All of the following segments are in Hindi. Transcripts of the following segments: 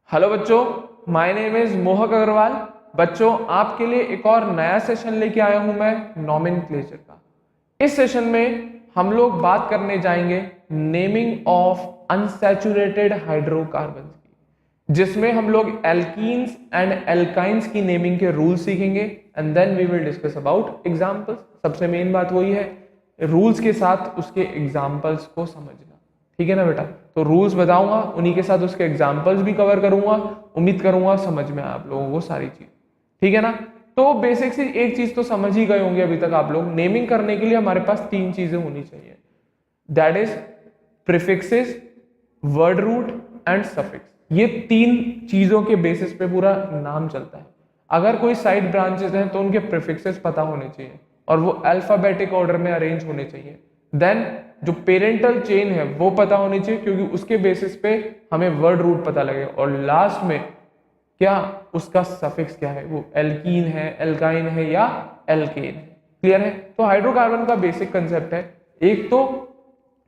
हेलो बच्चों, माय नेम इज मोहक अग्रवाल। बच्चों, आपके लिए एक और नया सेशन लेके आया हूं मैं नॉमेनक्लेचर का। इस सेशन में हम लोग बात करने जाएंगे नेमिंग ऑफ अनसैचुरेटेड हाइड्रोकार्बन्स की, जिसमें हम लोग एल्कीन्स एंड एल्काइंस की नेमिंग के रूल सीखेंगे and then we will discuss about examples. सबसे मेन बात वही है, रूल्स के साथ उसके एग्जांपल्स को समझना। ठीक है ना बेटा? तो रूल्स बताऊंगा, उन्हीं के साथ उसके एग्जांपल्स भी कवर करूंगा। उम्मीद करूंगा समझ में आप लोगों को सारी चीज। ठीक है ना? तो बेसिक सी एक चीज तो समझ ही गए होंगे अभी तक आप लोग। नेमिंग करने के लिए हमारे पास तीन चीजें होनी चाहिए, that is prefixes, word root and suffix. ये तीन चीजों के बेसिस पे पूरा नाम चलता है। अगर कोई साइड ब्रांचेस हैं तो उनके प्रीफिक्सेस पता होने चाहिए और वो अल्फाबेटिक ऑर्डर में अरेंज होने चाहिए। देन जो पेरेंटल चेन है वो पता होनी चाहिए, क्योंकि उसके बेसिस पे हमें वर्ड रूट पता लगेगा। और लास्ट में क्या उसका सफिक्स क्या है, वो एल्कीन है, एल्काइन है या एल्केन है। क्लियर है? तो हाइड्रोकार्बन का बेसिक कंसेप्ट है। एक तो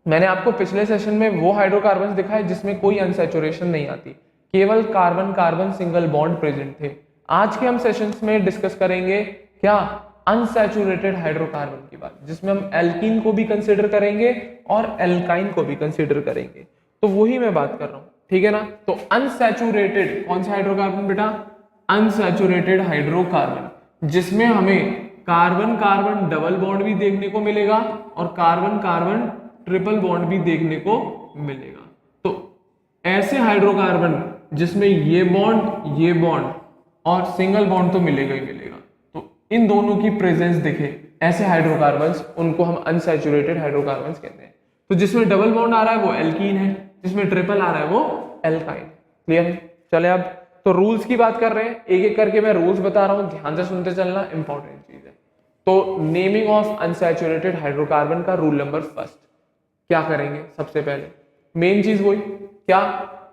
मैंने आपको पिछले सेशन में वो हाइड्रोकार्बन दिखाए जिसमें कोई अनसैचुरेशन नहीं आती, केवल carbon carbon single bond present थे। आज के हम सेशंस में डिस्कस करेंगे क्या अनसैचुरेटेड हाइड्रोकार्बन की बात, जिसमें हम एल्कीन को भी कंसिडर करेंगे और एल्काइन को भी कंसिडर करेंगे। तो वही मैं बात कर रहा हूं। ठीक है ना? तो अनसैचुरेटेड कौन सा हाइड्रोकार्बन बेटा? अनसैचुरेटेड हाइड्रोकार्बन, जिसमें हमें कार्बन कार्बन डबल बॉन्ड भी देखने को मिलेगा और कार्बन कार्बन ट्रिपल बॉन्ड भी देखने को मिलेगा। तो ऐसे हाइड्रोकार्बन जिसमें ये बॉन्ड और सिंगल बॉन्ड तो मिलेगा ही मिलेगा, तो इन दोनों की प्रेजेंस दिखे ऐसे हाइड्रोकार्बन्स, उनको हम अनसैचुरेटेड हाइड्रोकार्बन्स कहते हैं। तो जिसमें डबल बॉन्ड आ रहा है वो एल्कीन है, जिसमें ट्रिपल आ रहा है वो एल्काइन। क्लियर है? चले अब तो रूल्स की बात कर रहे हैं, एक एक करके मैं रूल्स बता रहा हूं, ध्यान से सुनते चलना, इंपॉर्टेंट चीज है। तो नेमिंग ऑफ अनसैचुरेटेड हाइड्रोकार्बन का रूल नंबर फर्स्ट क्या करेंगे? सबसे पहले मेन चीज वही क्या,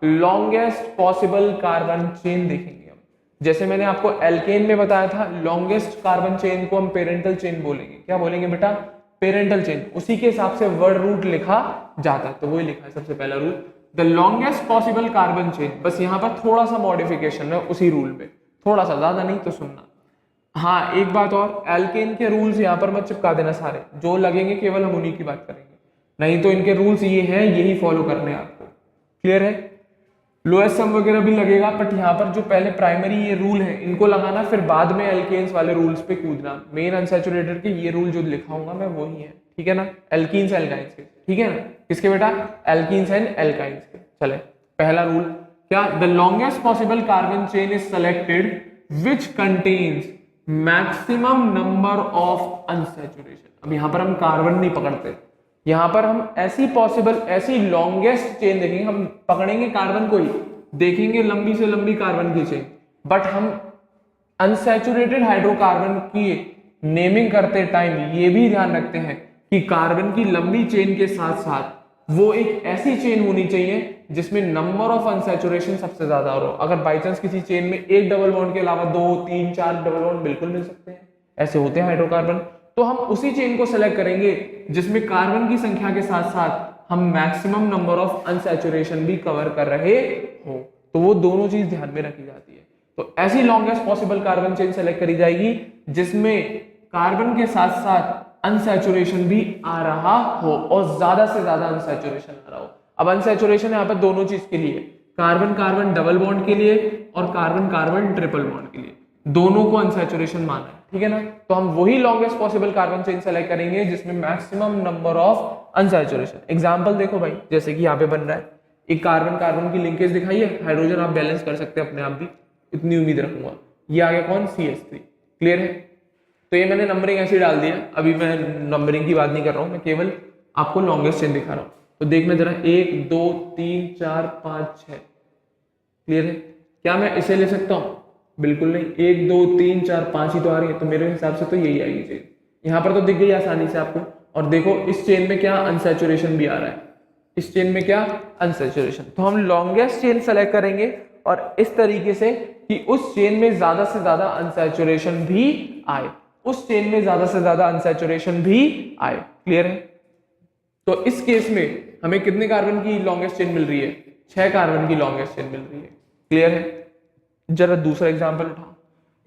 लॉन्गेस्ट पॉसिबल कार्बन चेन देखेंगे हम। जैसे मैंने आपको एल्केन में बताया था, लॉन्गेस्ट कार्बन चेन को हम पेरेंटल चेन बोलेंगे। क्या बोलेंगे बेटा? Parental chain. उसी के हिसाब से वर्ड रूट लिखा जाता है, तो वही लिखा है सबसे पहला rule, the longest possible carbon chain. बस यहाँ पर थोड़ा सा मॉडिफिकेशन है उसी रूल में, थोड़ा सा, ज्यादा नहीं, तो सुनना। हाँ, एक बात और, एल्केन के रूल्स यहाँ पर मत चिपका देना, सारे जो लगेंगे केवल हम उन्हीं की बात करेंगे, नहीं तो इनके रूल्स ये हैं, यही फॉलो करने हैं आपको। क्लियर है? लोएस्ट सम वगैरह भी लगेगा, बट यहाँ पर जो पहले प्राइमरी ये रूल है इनको लगाना, फिर बाद में एल्केन्स वाले रूल्स पे कूदना। मेन अनसैचुरेटेड के ये रूल जो लिखाऊंगा मैं वही है। ठीक है ना? एल्कीन्स एल्काइंस के। ठीक है ना? किसके बेटा? एल्कीन्स एंड एल्काइंस के। चले, पहला रूल क्या, the longest possible carbon chain is selected which contains maximum number of unsaturation. अब यहां पर हम कार्बन नहीं पकड़ते, यहां पर हम ऐसी पॉसिबल, ऐसी लॉन्गेस्ट चेन देखेंगे। हम पकड़ेंगे कार्बन को ही, देखेंगे लंबी से लंबी कार्बन की चेन, बट हम अनसैचुरेटेड हाइड्रोकार्बन की नेमिंग करते टाइम ये भी ध्यान रखते हैं कि कार्बन की लंबी चेन के साथ साथ वो एक ऐसी चेन होनी चाहिए जिसमें नंबर ऑफ अनसैचुरेशन सबसे ज्यादा हो। अगर बाई चांस किसी चेन में एक डबल बॉन्ड के अलावा 2, 3, 4 डबल बॉन्ड बिल्कुल मिल सकते हैं, ऐसे होते हैं हाइड्रोकार्बन, तो हम उसी चेन को सेलेक्ट करेंगे जिसमें कार्बन की संख्या के साथ साथ हम मैक्सिमम नंबर ऑफ अनसैचुरेशन भी कवर कर रहे हो। तो वो दोनों चीज ध्यान में रखी जाती है। तो ऐसी longest possible carbon chain select करी जाएगी जिसमें कार्बन के साथ साथ अनसैचुरेशन भी आ रहा हो और ज्यादा से ज्यादा अनसैचुरेशन आ रहा हो। अब अनसैचुरेशन यहाँ पर दोनों चीज के लिए, कार्बन कार्बन डबल बॉन्ड के लिए और कार्बन कार्बन ट्रिपल बॉन्ड के लिए, दोनों को अनसैचुरेशन माना है। ठीक है ना? तो हम वही longest possible carbon chain select करेंगे जिसमें maximum number of unsaturation. Example देखो भाई, जैसे कि यहाँ पे बन रहा है, एक कार्बन कार्बन की लिंकेज दिखाई है, हाइड्रोजन आप बैलेंस कर सकते हैं अपने आप भी, इतनी उम्मीद रखूंगा। ये आ गया कौन? CH3। क्लियर है? तो ये मैंने नंबरिंग ऐसे डाल दिया, अभी मैं नंबरिंग की बात नहीं कर रहा हूं, मैं केवल आपको लॉन्गेस्ट चेन दिखा रहा हूं। तो देखना जरा, 1, 2, 3, 4, 5, 6। क्लियर है? क्या मैं इसे ले सकता हूं? बिल्कुल नहीं। 1, 2, 3, 4, 5 ही तो आ रही है, तो मेरे हिसाब से तो यही आएगी चेन। यहां पर तो दिख गई आसानी से आपको। और देखो इस चेन में क्या अनसैचुरेशन भी आ रहा है, इस चेन में क्या अनसैचुरेशन। तो हम लॉन्गेस्ट चेन सेलेक्ट करेंगे और इस तरीके से कि उस चेन में ज्यादा से ज्यादा अनसैचुरेशन भी आए, उस चेन में ज्यादा से ज्यादा अनसैचुरेशन भी आए। क्लियर है? तो इस केस में हमें कितने कार्बन की लॉन्गेस्ट चेन मिल रही है? 6 कार्बन की लॉन्गेस्ट चेन मिल रही है। क्लियर है? जरा दूसरा एग्जांपल उठाओ,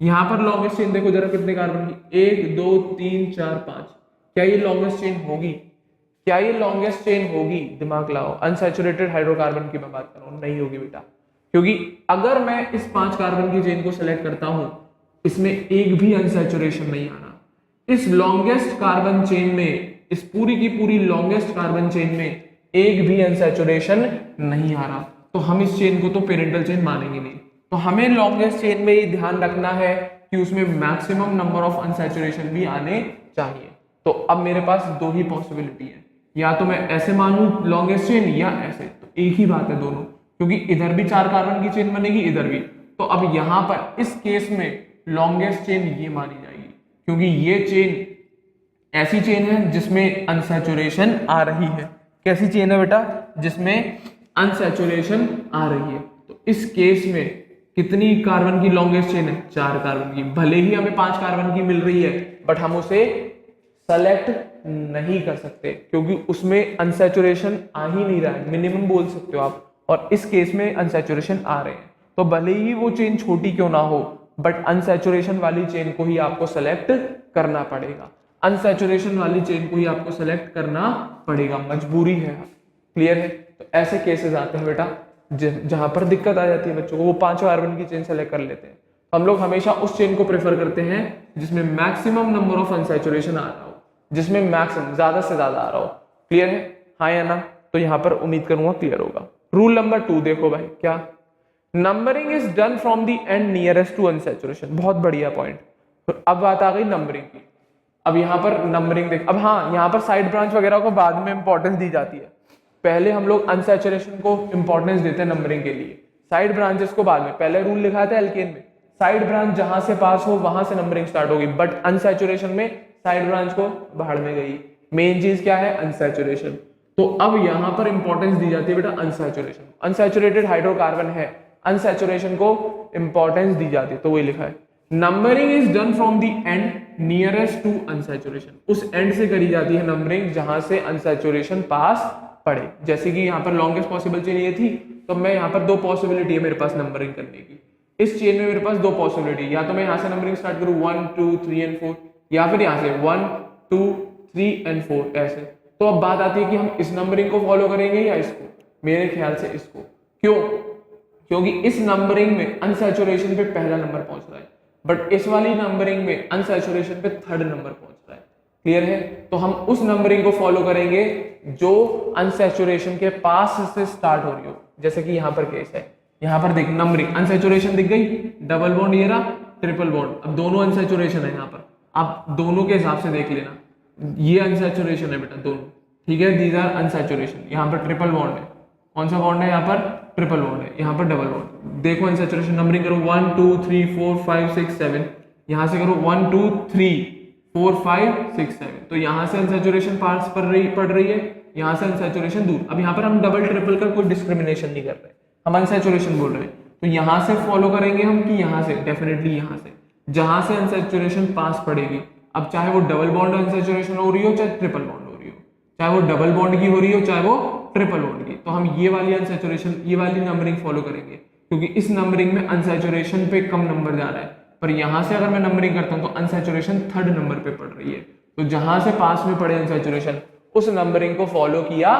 यहां पर लॉन्गेस्ट चेन देखो जरा कितने कार्बन की, 1 2 3 4 5। क्या ये लॉन्गेस्ट चेन होगी? क्या ये लॉन्गेस्ट चेन होगी? दिमाग लगाओ। अनसैचुरेटेड हाइड्रोकार्बन की मैं बात कर रहा हूं, नहीं होगी बेटा, क्योंकि अगर मैं इस 5 कार्बन की चेन को सेलेक्ट करता हूं, इसमें एक भी अनसैचुरेशन नहीं आना। इस लॉन्गेस्ट कार्बन चेन में, इस पूरी की पूरी लॉन्गेस्ट कार्बन चेन में एक भी अनसैचुरेशन नहीं आ रहा, तो हम इस चेन को तो पेरेंटल चेन मानेंगे नहीं। तो हमें लॉन्गेस्ट चेन में ये ध्यान रखना है कि उसमें मैक्सिमम नंबर ऑफ अनसैचुरेशन भी आने चाहिए। तो अब मेरे पास दो ही पॉसिबिलिटी है, या तो मैं ऐसे मानूं लॉन्गेस्ट चेन या ऐसे, तो एक ही बात है दोनों, क्योंकि इधर भी 4 कार्बन की चेन बनेगी, इधर भी। तो अब यहां पर इस केस में लॉन्गेस्ट चेन ये मानी जाएगी, क्योंकि ये चेन ऐसी चेन है जिसमें अनसैचुरेशन आ रही है। कैसी चेन है बेटा? जिसमें अनसैचुरेशन आ रही है। तो इस केस में कितनी कार्बन की लॉन्गेस्ट चेन है? 4 कार्बन की। भले ही हमें 5 कार्बन की मिल रही है, बट हम उसे सेलेक्ट नहीं कर सकते, क्योंकि उसमें अनसैचुरेशन आ ही नहीं रहा है, मिनिमम बोल सकते हो आप, और इस केस में अनसैचुरेशन आ रहे हैं। तो भले ही वो चेन छोटी क्यों ना हो, बट अनसैचुरेशन वाली चेन को ही आपको सेलेक्ट करना पड़ेगा। अनसैचुरेशन वाली चेन को ही आपको सेलेक्ट करना पड़ेगा, मजबूरी है। क्लियर है? तो ऐसे केसेस आते हैं बेटा जहां पर दिक्कत आ जाती है बच्चों को, वो 5 कार्बन की चेन सेलेक्ट कर लेते हैं। हम लोग हमेशा उस चेन को प्रेफर करते हैं जिसमें मैक्सिमम नंबर ऑफ अनसैचुरेशन आ रहा हो, जिसमें मैक्सिमम ज्यादा से ज्यादा आ रहा हो। क्लियर है? हाँ या ना? तो यहां पर उम्मीद करूंगा क्लियर होगा। रूल नंबर 2 देखो भाई, क्या? Numbering is done from the end nearest to unsaturation. बहुत बढ़िया पॉइंट। तो अब बात आ गई नंबरिंग की। अब यहाँ पर नंबरिंग देख, अब हाँ, यहाँ पर साइड ब्रांच वगैरह को बाद में इंपॉर्टेंस दी जाती है, पहले हम लोग अनसैचुरेशन को इंपॉर्टेंस देते हैं नंबरिंग के लिए, साइड ब्रांचेस को बाद में। पहले रूल लिखा था एल्केन में, साइड ब्रांच जहां से पास हो वहां से नंबरिंग स्टार्ट होगी, बट अनसैचुरेशन में साइड ब्रांच को बाहर में गई। मेन चीज क्या है? अनसैचुरेशन। तो अब यहां पर इंपॉर्टेंस दी जाती है बेटा अनसैचुरेशन। अनसैचुरेटेड हाइड्रोकार्बन है, अनसैचुरेशन को इंपॉर्टेंस दी जाती है, तो वही लिखा है numbering is done from the end nearest to unsaturation. उस एंड से करी जाती है नंबरिंग जहां से अनसैचुरेशन पास पड़े। जैसे कि यहाँ पर लॉन्गेस्ट पॉसिबल चेन ये थी, तो मैं यहाँ पर 2 पॉसिबिलिटी है मेरे पास नंबरिंग करने की। इस चेन में मेरे पास 2 पॉसिबिलिटी, या तो मैं यहाँ से नंबरिंग स्टार्ट करूँ 1 2 3 एंड 4, या फिर यहाँ से 1 2 3 एंड 4 ऐसे। तो अब बात आती है कि हम इस नंबरिंग को फॉलो करेंगे या इसको। मेरे ख्याल से इसको। क्यों? क्योंकि इस नंबरिंग में अनसैचुरेशन पे पहला नंबर पहुंच रहा है, बट इस वाली नंबरिंग में अनसैचुरेशन पे 3rd नंबर पहुंच रहा है। क्लियर है? तो हम उस नंबरिंग को फॉलो करेंगे जो अनसैचुरेशन के पास से स्टार्ट हो रही हो। जैसे कि यहाँ पर केस है, यहाँ पर देख नंबरिंग अनसैचुरेशन दिख गई, डबल बॉन्ड ये रहा, ट्रिपल बॉन्ड, अब दोनों अनसैचुरेशन है। यहाँ पर आप दोनों के हिसाब से देख लेना, ये अनसैचुरेशन है बेटा दोनों, ठीक है, दीज आर अनसैचुरेशन। यहाँ पर ट्रिपल बॉन्ड है, कौन सा बॉन्ड है? यहाँ पर ट्रिपल बॉन्ड है, यहाँ पर डबल बॉन्ड। देखो अनसैचुरेशन नंबरिंग करो 1 2 3 4 5 6 7, यहाँ से करो 1 2 3 4 5 6 7, तो यहाँ से अनसैचुरेशन पास पड़ रही है, यहाँ से अनसैचुरेशन दूर। अब यहाँ पर हम डबल ट्रिपल का कोई डिस्क्रिमिनेशन नहीं कर रहे, हम अनसैचुरेशन बोल रहे हैं, तो यहाँ से फॉलो करेंगे हम कि यहाँ से, डेफिनेटली यहाँ से, जहां से अनसैचुरेशन पास पड़ेगी। अब चाहे वो डबल बॉन्ड अनसैचुरेशन हो रही हो, चाहे ट्रिपल बॉन्ड हो रही हो, चाहे वो डबल बॉन्ड की हो रही हो, चाहे वो ट्रिपल बॉन्ड की, तो हम ये वाली अनसैचुरेशन, ये वाली नंबरिंग फॉलो करेंगे, क्योंकि इस नंबरिंग में अनसैचुरेशन पे कम नंबर जा रहा है। पर यहां से अगर मैं नंबरिंग करता हूं तो अनसैचुरेशन 3rd नंबर पे पड़ रही है, तो जहां से पास में पड़े अनसैचुरेशन उस नंबरिंग को फॉलो किया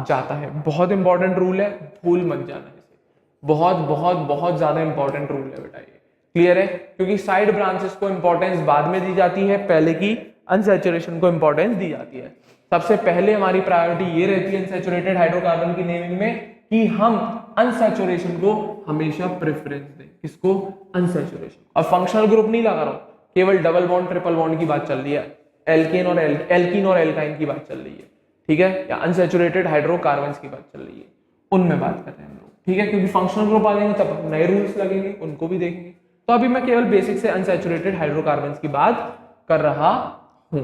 जाता है। बहुत इंपॉर्टेंट रूल है, भूल मत जाना इसे, बहुत बहुत बहुत ज्यादा इंपॉर्टेंट रूल है बेटा ये। क्लियर है? क्योंकि साइड ब्रांचेस को इंपॉर्टेंस बाद में दी जाती है, पहले की अनसैचुरेशन को इंपॉर्टेंस दी जाती है। सबसे पहले हमारी प्रायोरिटी ये रहती है अनसैचुरेटेड हाइड्रोकार्बन की नेमिंग में कि हम अनसैचुरेशन को हमेशा प्रेफरेंस दें। किसको? अनसैचुरेशन। अब फंक्शनल ग्रुप नहीं लगा रहा हूं, केवल डबल बॉन्ड ट्रिपल बॉन्ड की बात चल रही है, एल्कीन और एल्काइन की बात चल रही है, ठीक है, या अनसैचुरेटेड हाइड्रोकार्बन्स की बात चल रही है, उनमें बात कर रहे हैं हम लोग, ठीक है। क्योंकि फंक्शनल ग्रुप आ जाएंगे तब नए रूल्स लगेंगे, उनको भी देखेंगे। तो अभी मैं केवल बेसिक से अनसैचुरेटेड हाइड्रोकार्बन्स की बात कर रहा हूं।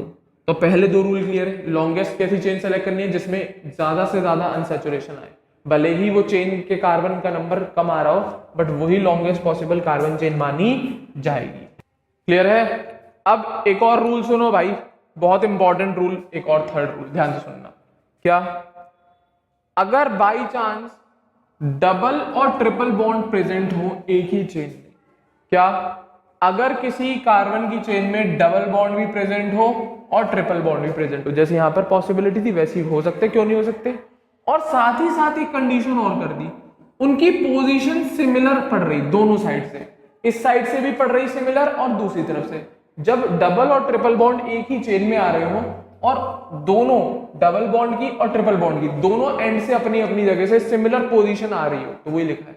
तो पहले 2 रूल क्लियर है। लॉन्गेस्ट कैसी चेन सेलेक्ट करनी है? जिसमें ज्यादा से ज्यादा अनसैचुरेशन आए, भले ही वो चेन के कार्बन का नंबर कम आ रहा हो, बट वही लॉन्गेस्ट पॉसिबल कार्बन चेन मानी जाएगी। क्लियर है? अब एक और रूल सुनो भाई, बहुत इंपॉर्टेंट रूल, एक और 3rd रूल ध्यान से सुनना। क्या? अगर बाई चांस डबल और ट्रिपल बॉन्ड प्रेजेंट हो एक ही चेन में। क्या? अगर किसी कार्बन की चेन में डबल बॉन्ड भी प्रेजेंट हो और ट्रिपल बॉन्ड भी प्रेजेंट हो, जैसे यहां पर पॉसिबिलिटी थी वैसी हो सकते, क्यों नहीं हो सकते? और साथ ही साथ एक कंडीशन और कर दी, उनकी पोजीशन सिमिलर पड़ रही दोनों साइड से, इस साइड से भी पड़ रही सिमिलर और दूसरी तरफ से। जब डबल और ट्रिपल बॉन्ड एक ही चेन में आ रहे हो और दोनों डबल बॉन्ड की और ट्रिपल बॉन्ड की दोनों एंड से अपनी अपनी जगह से सिमिलर पोजीशन आ रही हो, तो वही लिखा है,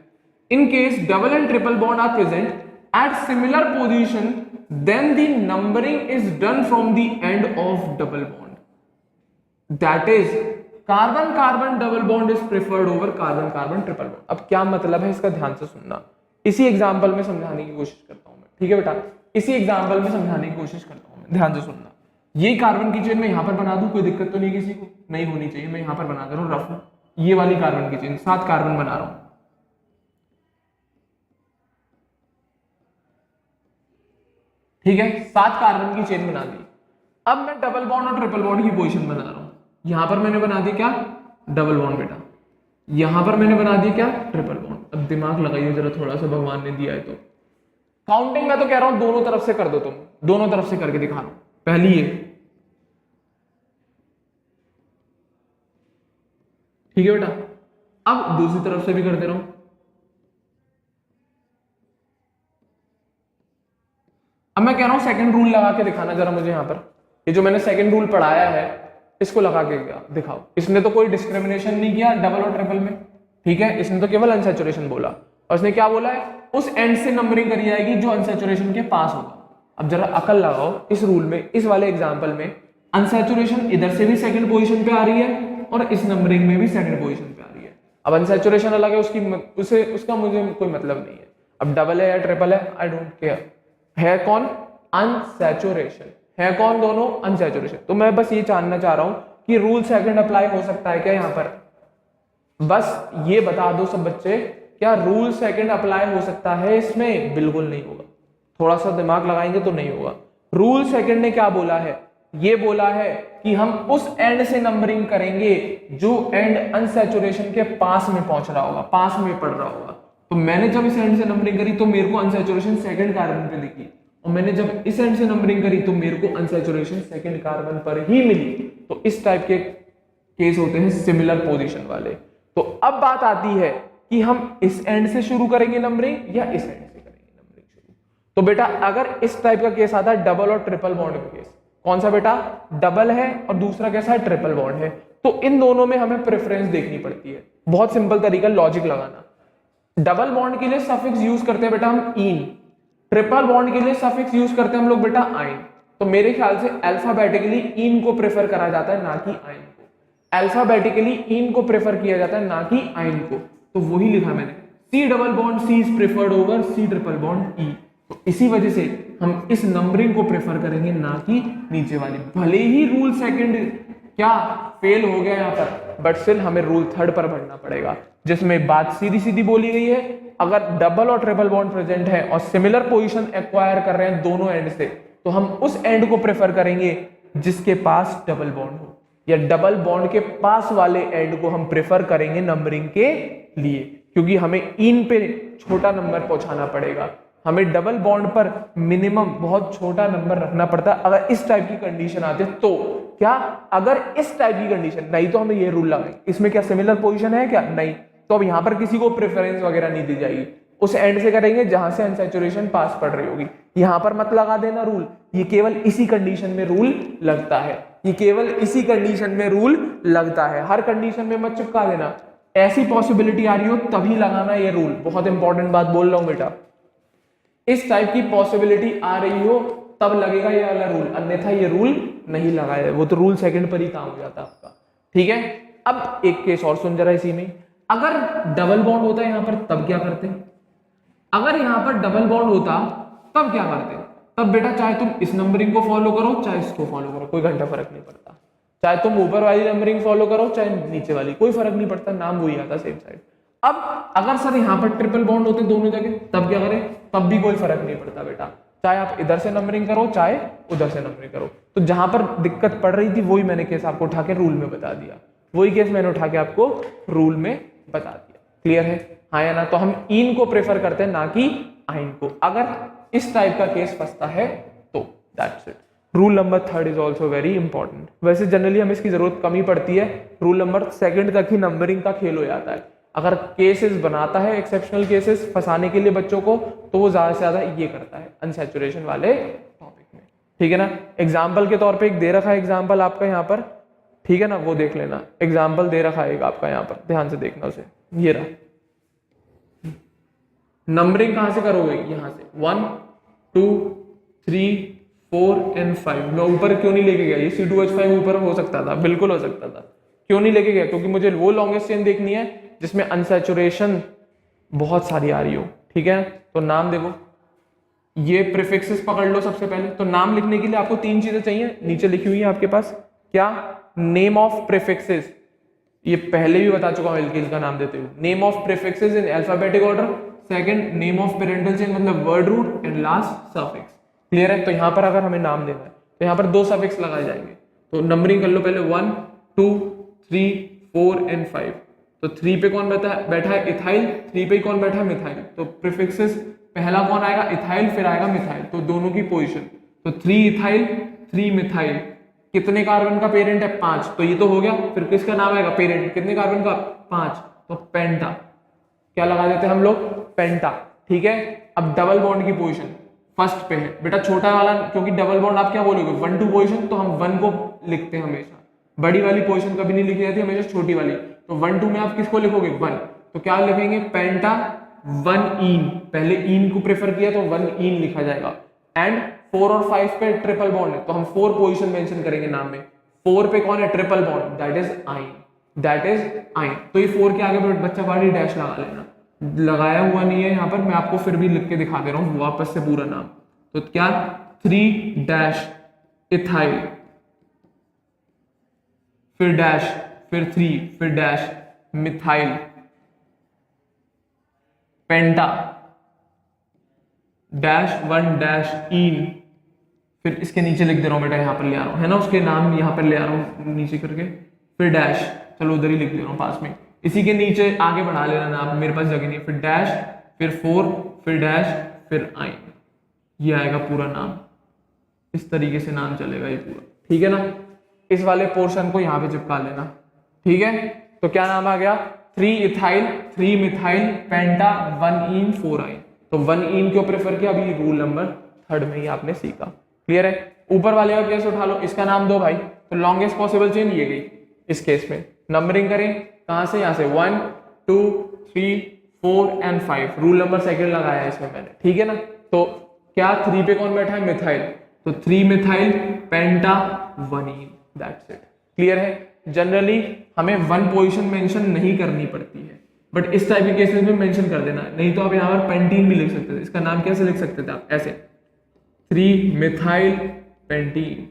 in case double and triple bond are present at similar position then the numbering is done from the end of double bond, that is carbon carbon double bond is preferred over carbon carbon triple bond. अब क्या मतलब है इसका ध्यान से सुनना, इसी एग्जांपल में समझाने की कोशिश करता हूं मैं, ठीक है बेटा, इसी एग्जांपल में समझाने की कोशिश करता हूं मैं, ध्यान से सुनना। ये कार्बन की चेन मैं यहां पर बना दूं, कोई दिक्कत तो नहीं किसी को, नहीं होनी चाहिए, मैं यहां पर बना दे रहा हूं रफ, ये वाली कार्बन की चेन 7 कार्बन बना रहा हूं, ठीक है, 7 कार्बन की चेन बना दी। अब मैं डबल बॉन्ड और ट्रिपल बॉन्ड की पोजीशन बना रहा हूं, यहां पर मैंने बना दिया क्या? डबल बॉन्ड बेटा, यहां पर मैंने बना दिया क्या? Triple bond. अब दिमाग लगाइए जरा थोड़ा सा, भगवान ने दिया है तो। काउंटिंग मैं तो कह रहा हूं दोनों तरफ से कर दो, तुम दोनों तरफ से करके दिखा रहा हूं। पहली ये, ठीक है बेटा, अब दूसरी तरफ से भी कर दे रहा हूं। अब मैं कह रहा हूं सेकंड रूल लगा के दिखाना जरा मुझे, यहां पर ये जो मैंने सेकंड रूल पढ़ाया है इसको लगा के दिखाओ। इसने तो कोई डिस्क्रिमिनेशन नहीं किया डबल और ट्रिपल में, ठीक है, इसने तो केवल अनसैचुरेशन बोला, और इसने क्या बोला है? उस एंड से नंबरिंग करी जाएगी जो अनसैचुरेशन के पास होगा। अब जरा अकल लगाओ, इस रूल में, इस वाले एग्जांपल में अनसैचुरेशन इधर से भी सेकंड पोजीशन पे आ रही है और इस नंबरिंग में भी सेकंड पोजीशन पे आ रही है। अब अनसैचुरेशन अलग है, उसका मुझे कोई मतलब नहीं है। अब डबल है या ट्रिपल है, आई डोंट केयर, है कौन? अनसैचुरेशन है कौन? दोनों अनसैचुरेशन। तो मैं बस ये जानना चाह रहा हूं कि रूल सेकंड अप्लाई हो सकता है क्या यहां पर? बस ये बता दो सब बच्चे, क्या रूल सेकंड अप्लाई हो सकता है इसमें? बिल्कुल नहीं होगा, थोड़ा सा दिमाग लगाएंगे तो नहीं होगा। रूल सेकंड ने क्या बोला है? ये बोला है कि हम उस एंड से नंबरिंग करेंगे जो एंड अनसैचुरेशन के पास में पहुंच रहा होगा, पास में पड़ रहा होगा। तो मैंने जब इस एंड से नंबरिंग करी तो मेरे को अनसैचुरेशन सेकंड कार्बन पे दिखी, और मैंने जब इस एंड से नंबरिंग करी तो मेरे को अनसैचुरेशन सेकंड कार्बन पर ही मिली। तो इस टाइप के केस होते हैं सिमिलर पोजीशन वाले। तो अब बात आती है कि हम इस एंड से शुरू करेंगे नंबरिंग या इस एंड से करेंगे नंबरिंग शुरू। तो बेटा अगर इस टाइप का केस आता है डबल और ट्रिपल बॉन्ड का केस, कौन सा बेटा? डबल है और दूसरा कैसा है? ट्रिपल बॉन्ड है। तो इन दोनों में हमें प्रेफरेंस देखनी पड़ती है। बहुत सिंपल तरीका, लॉजिक लगाना। डबल बॉन्ड के लिए सफिक्स यूज करते हैं बेटा हम इन, ट्रिपल बॉन्ड के लिए सफिक्स यूज करते हैं हम लोग बेटा आइन। तो मेरे ख्याल से अल्फाबेटिकली इन को प्रेफर करा जाता है ना कि आइन को, अल्फाबेटिकली इन को प्रेफर किया जाता है ना कि आइन को। तो वही लिखा मैंने, C double bond C is preferred over C triple bond E. तो इसी वजह से हम इस नंबरिंग को प्रेफर करेंगे ना कि नीचे वाली। भले ही रूल सेकंड क्या फेल हो गया यहाँ पर, बट स्टिल हमें रूल थर्ड पर बढ़ना पड़ेगा, जिसमें बात सीधी सीधी बोली गई है। अगर डबल और ट्रिपल बॉन्ड प्रेजेंट है और सिमिलर पोजीशन एक्वायर कर रहे हैं दोनों एंड से, तो हम उस एंड को प्रेफर करेंगे जिसके पास डबल बॉन्ड हो, या डबल बॉन्ड के पास वाले एंड को हम प्रेफर करेंगे नंबरिंग के लिए, क्योंकि हमें इन पे छोटा नंबर पहुंचाना पड़ेगा। हमें डबल बॉन्ड पर मिनिमम बहुत छोटा नंबर रखना पड़ता है अगर इस टाइप की कंडीशन आती है। तो क्या अगर इस टाइप की कंडीशन नहीं, तो हमें ये रूल लगाएंगे। इसमें क्या सिमिलर पोजीशन है क्या? नहीं। तो अब यहां पर किसी को प्रेफरेंस वगैरह नहीं दी जाएगी, उस एंड से करेंगे जहां से अनसैचुरेशन पास पड़ रही होगी। यहां पर मत लगा देना रूल, ये केवल इसी कंडीशन में रूल लगता है, ये केवल इसी कंडीशन में रूल लगता है। हर कंडीशन में मत चिपका देना, ऐसी पॉसिबिलिटी आ रही हो तभी लगाना ये रूल। बहुत इंपॉर्टेंट बात बोल रहा हूं बेटा, इस टाइप की पॉसिबिलिटी आ रही हो तब लगेगा ये वाला रूल, अन्यथा ये रूल नहीं लगाया, वो तो रूल सेकंड पर ही काम हो जाता है आपका, ठीक है। अब एक केस और सुन जरा इसी में, अगर डबल बॉन्ड होता है यहां पर तब क्या करते? अगर यहां पर डबल बॉन्ड होता तब क्या करते? तब बेटा चाहे तुम इस नंबरिंग को फॉलो करो चाहे इसको फॉलो करो, कोई घंटा फर्क नहीं पड़ता। चाहे तुम ऊपर वाली नंबरिंग फॉलो करो चाहे नीचे वाली, कोई फर्क नहीं पड़ता, नाम वही आता सेम साइड। अब अगर सर यहां पर ट्रिपल बॉन्ड होते दोनों जगह, तब क्या करें? तब भी कोई फर्क नहीं पड़ता बेटा, चाहे आप इधर से नंबरिंग करो चाहे उधर से नंबरिंग करो। तो जहां पर दिक्कत पड़ रही थी वही मैंने केस आपको उठा के रूल में बता दिया, वही केस मैंने उठा के आपको रूल में बता दिया, क्लियर है, हाँ या ना? तो हम इन को प्रेफर करते हैं ना कि आइन को, अगर इस टाइप का केस फंसता है तो। That's it. Rule number 3 is also very important. वैसे जनरली हमें इसकी जरूरत कम ही पड़ती है, रूल नंबर 2 तक ही नंबरिंग का खेल हो जाता है। अगर केसेस बनाता है एक्सेप्शनल केसेस फंसाने के लिए बच्चों को, तो वो ज्यादा से ज्यादा ये करता है अनसैचुरेशन वाले टॉपिक में, ठीक है ना? एग्जाम्पल के तौर पे एक दे रखा है एग्जाम्पल आपका यहाँ पर, ठीक है ना, वो देख लेना। एग्जाम्पल दे रखा है आपका यहाँ पर, ध्यान से देखना उसे, ये रहा। नंबरिंग कहां से करोगे? यहां से 1 2 3 4 एंड 5। मैं ऊपर क्यों नहीं लेके गया? ये C2H5 ऊपर हो सकता था, बिल्कुल हो सकता था। क्यों नहीं लेके गया? क्योंकि मुझे वो लॉन्गेस्ट चेन देखनी है जिसमें अनसैचुरेशन बहुत सारी आ रही हो, ठीक है? तो नाम देखो, ये प्रीफिक्सेस पकड़ लो सबसे पहले। तो नाम लिखने के लिए आपको 3 चीजें चाहिए, नीचे लिखी हुई है आपके पास। क्या? नेम ऑफ प्रीफिक्सेस, ये पहले भी बता चुका हूं एल्केन का नाम देते हुए। Name of prefixes in alphabetic order, second name of parental chain मतलब word root, and last suffix. Clear है? तो यहां पर अगर हमें नाम देना है तो यहां पर 2 सफिक्स लगाए जाएंगे। तो नंबरिंग कर लो पहले 1 2 3 4 एंड 5। तो 3 पे कौन बैठा है? इथाइल। 3 पे कौन बैठा है? मिथाइल। तो प्रीफिक्सेस पहला कौन आएगा? इथाइल, फिर आएगा मिथाइल। तो दोनों की पोजीशन, तो 3 इथाइल 3 मिथाइल। कितने कार्बन का पेरेंट है? 5। तो ये तो हो गया। फिर किसका नाम आएगा? पेरेंट। कितने कार्बन का? 5। तो पेंटा। क्या लगा देते हैं हम लोग? पेंटा। ठीक है। अब डबल बॉन्ड की पोजीशन फर्स्ट पे है बेटा, छोटा वाला, क्योंकि डबल बॉन्ड आप क्या बोलोगे? 1 2 पोजीशन, तो हम 1 को लिखते हैं हमेशा। बड़ी वाली पोजीशन कभी नहीं लिखी जाती, हमेशा छोटी वाली। तो 1 2 में आप किसको लिखोगे? 1। तो क्या लिखेंगे? पेंटा 1 इन। पहले इन को प्रेफर किया तो 1 इन लिखा जाएगा। एंड 4 और 5 पे ट्रिपल बॉन्ड है, तो हम 4 पोजीशन मेंशन करेंगे नाम में। 4 पे कौन है? ट्रिपल बॉन्ड, दैट इज आइन। दैट इज आइन। तो ये 4 के आगे बच्चा बाहरी डैश लगा लेना, लगाया हुआ नहीं है यहाँ पर, मैं आपको फिर भी लिख के दिखा दे रहा हूँ वापस से पूरा नाम। तो क्या? 3 डैश इथाइल, फिर डैश, फिर 3, फिर dash methyl, penta dash 1 dash in. फिर इसके नीचे लिख दे रहा हूं बेटा, यहां पर ले आ रहा हूं, है ना, उसके नाम यहां पर ले आ रहा हूं नीचे करके। फिर डैश, चलो उधर ही लिख दे रहा हूं पास में, इसी के नीचे आगे बढ़ा लेना नाम, मेरे पास जगह नहीं है। फिर डैश, फिर 4, फिर डैश, फिर आइन। ये आएगा पूरा नाम, इस तरीके से नाम चलेगा ये पूरा, ठीक है ना। इस वाले पोर्शन को यहाँ पे चिपका लेना, ठीक है। तो क्या नाम आ गया? 3 इथाइल 3 मिथाइल पेंटा 1 इन 4 आइन। तो 1 इन क्यों प्रेफर किया? अभी रूल नंबर 3 में ही आपने सीखा। क्लियर है? ऊपर वाले का केस उठा लो, इसका नाम दो भाई। तो लॉन्गेस्ट पॉसिबल चेन ये गई। इस केस में नंबरिंग करें कहां से? यहां से 1 2 3 4 एंड 5। रूल नंबर 2 लगाया है इसमें मैंने, ठीक है ना। तो क्या 3 पे कौन बैठा है? मिथाइल। तो 3 methyl penta 1 in, that's it. Clear है? जनरली हमें 1 पोजीशन मेंशन नहीं करनी पड़ती है, बट इस टाइप के केसेस में मेंशन कर देना। नहीं तो आप यहाँ पर पेंटीन भी लिख सकते थे। इसका नाम कैसे लिख सकते थे आप? ऐसे 3 मिथाइल पेंटीन।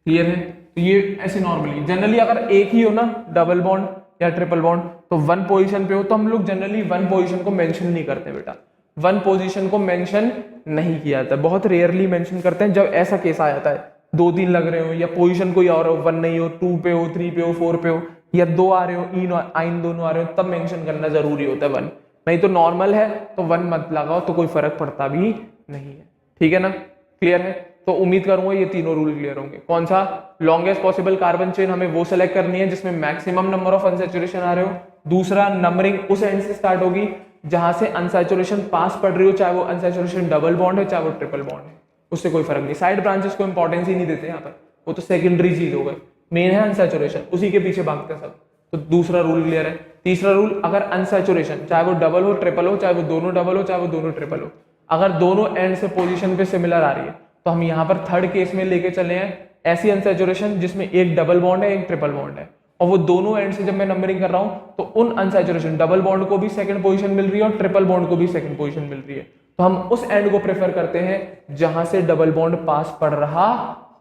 क्लियर है? तो ये ऐसे नॉर्मली, जनरली अगर एक ही हो ना, डबल बॉन्ड या ट्रिपल बॉन्ड, तो 1 पोजीशन पे हो तो हम लोग जनरली 1 पोजीशन को मेंशन नहीं करते बेटा। 1 पोजीशन को मेंशन नहीं किया जाता, बहुत रेयरली मेंशन करते हैं जब ऐसा केस आ जाता है 2-3 लग रहे हो, या पोजीशन कोई और हो, 1 नहीं हो, 2 पे हो, 3 पे हो, 4 पे हो, या 2 आ रहे हो, इन और आइन दोनों आ रहे हो, तब मेंशन करना जरूरी होता है 1। नहीं तो नॉर्मल है तो 1 मत लगाओ, तो कोई फर्क पड़ता भी नहीं है, ठीक है ना। क्लियर है? तो उम्मीद करूंगा ये तीनों रूल क्लियर होंगे। कौन सा? लॉन्गेस्ट पॉसिबल कार्बन चेन हमें वो सेलेक्ट करनी है जिसमें मैक्सिमम नंबर ऑफ अनसैचुरेशन आ रहे हो। दूसरा, नंबरिंग उस एंड से स्टार्ट होगी जहां से अनसैचुरेशन पास पड़ रही हो, चाहे वो अनसैचुरेशन डबल बॉन्ड है, चाहे वो ट्रिपल बॉन्ड है, उससे कोई फर्क नहीं। साइड ब्रांचेस को इंपॉर्टेंस ही नहीं देते यहाँ पर, वो तो सेकेंडरी चीज हो गई। मेन है अनसैचुरेशन, उसी के पीछे भागते हैं सब। तो दूसरा रूल क्लियर है। तीसरा रूल, अगर अनसैचुरेशन चाहे वो डबल हो, ट्रिपल हो, चाहे वो दोनों डबल हो, चाहे वो दोनों ट्रिपल हो, अगर दोनों एंड से पोजीशन पे सिमिलर आ रही है, तो हम यहाँ पर थर्ड केस में लेके चले हैं ऐसी अनसैचुरेशन जिसमें एक डबल बॉन्ड है, एक ट्रिपल बॉन्ड है, और वो दोनों एंड से जब मैं नंबरिंग कर रहा हूं तो उन अनसैचुरेशन डबल बॉन्ड को भी सेकंड पोजीशन मिल रही है और ट्रिपल बॉन्ड को भी सेकंड पोजीशन मिल रही है। तो हम उस एंड को प्रेफर करते हैं जहां से डबल बॉन्ड पास पड़ रहा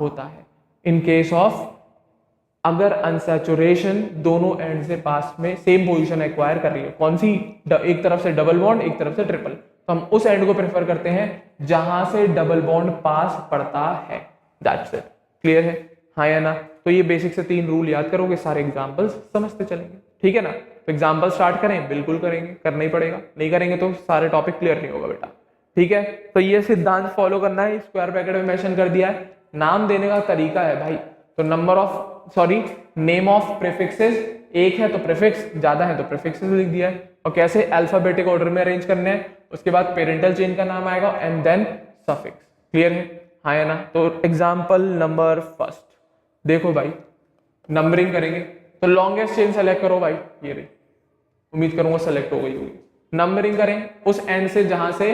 होता है। इन केस ऑफ अगर अनसैचुरेशन दोनों एंड से पास में सेम पोजीशन एक्वायर कर रही है, कौन सी? एक तरफ से डबल बॉन्ड, एक तरफ से ट्रिपल, तो हम उस एंड को प्रेफर करते हैं जहां से डबल बॉन्ड पास पड़ता है। That's it. क्लियर है? हाँ या ना? तो ये बेसिक से 3 रूल याद करोगे, सारे एग्जांपल्स समझते चलेंगे, ठीक है ना। तो एग्जाम्पल स्टार्ट करें, बिल्कुल करेंगे, करना ही पड़ेगा, नहीं करेंगे तो सारे टॉपिक क्लियर नहीं होगा बेटा। ठीक है, तो ये सिद्धांत फॉलो करना है, स्क्वायर ब्रैकेट में मेंशन कर दिया है। नाम देने का तरीका है भाई, तो नेम ऑफ प्रीफिक्सेस, एक है तो प्रीफिक्स, ज्यादा है तो प्रीफिक्सेस लिख दिया है। और कैसे अल्फाबेटिक ऑर्डर में अरेंज करने हैं, उसके बाद पेरेंटल चेन का नाम आएगा एंड देन सफिक्स। क्लियर है, हाँ या ना? तो एग्जाम्पल नंबर फर्स्ट देखो भाई, नंबरिंग करेंगे तो लॉन्गेस्ट चेन सेलेक्ट करो भाई, ये रही, उम्मीद करूंगा सेलेक्ट हो गई होगी। नंबरिंग करें उस एंड से जहां से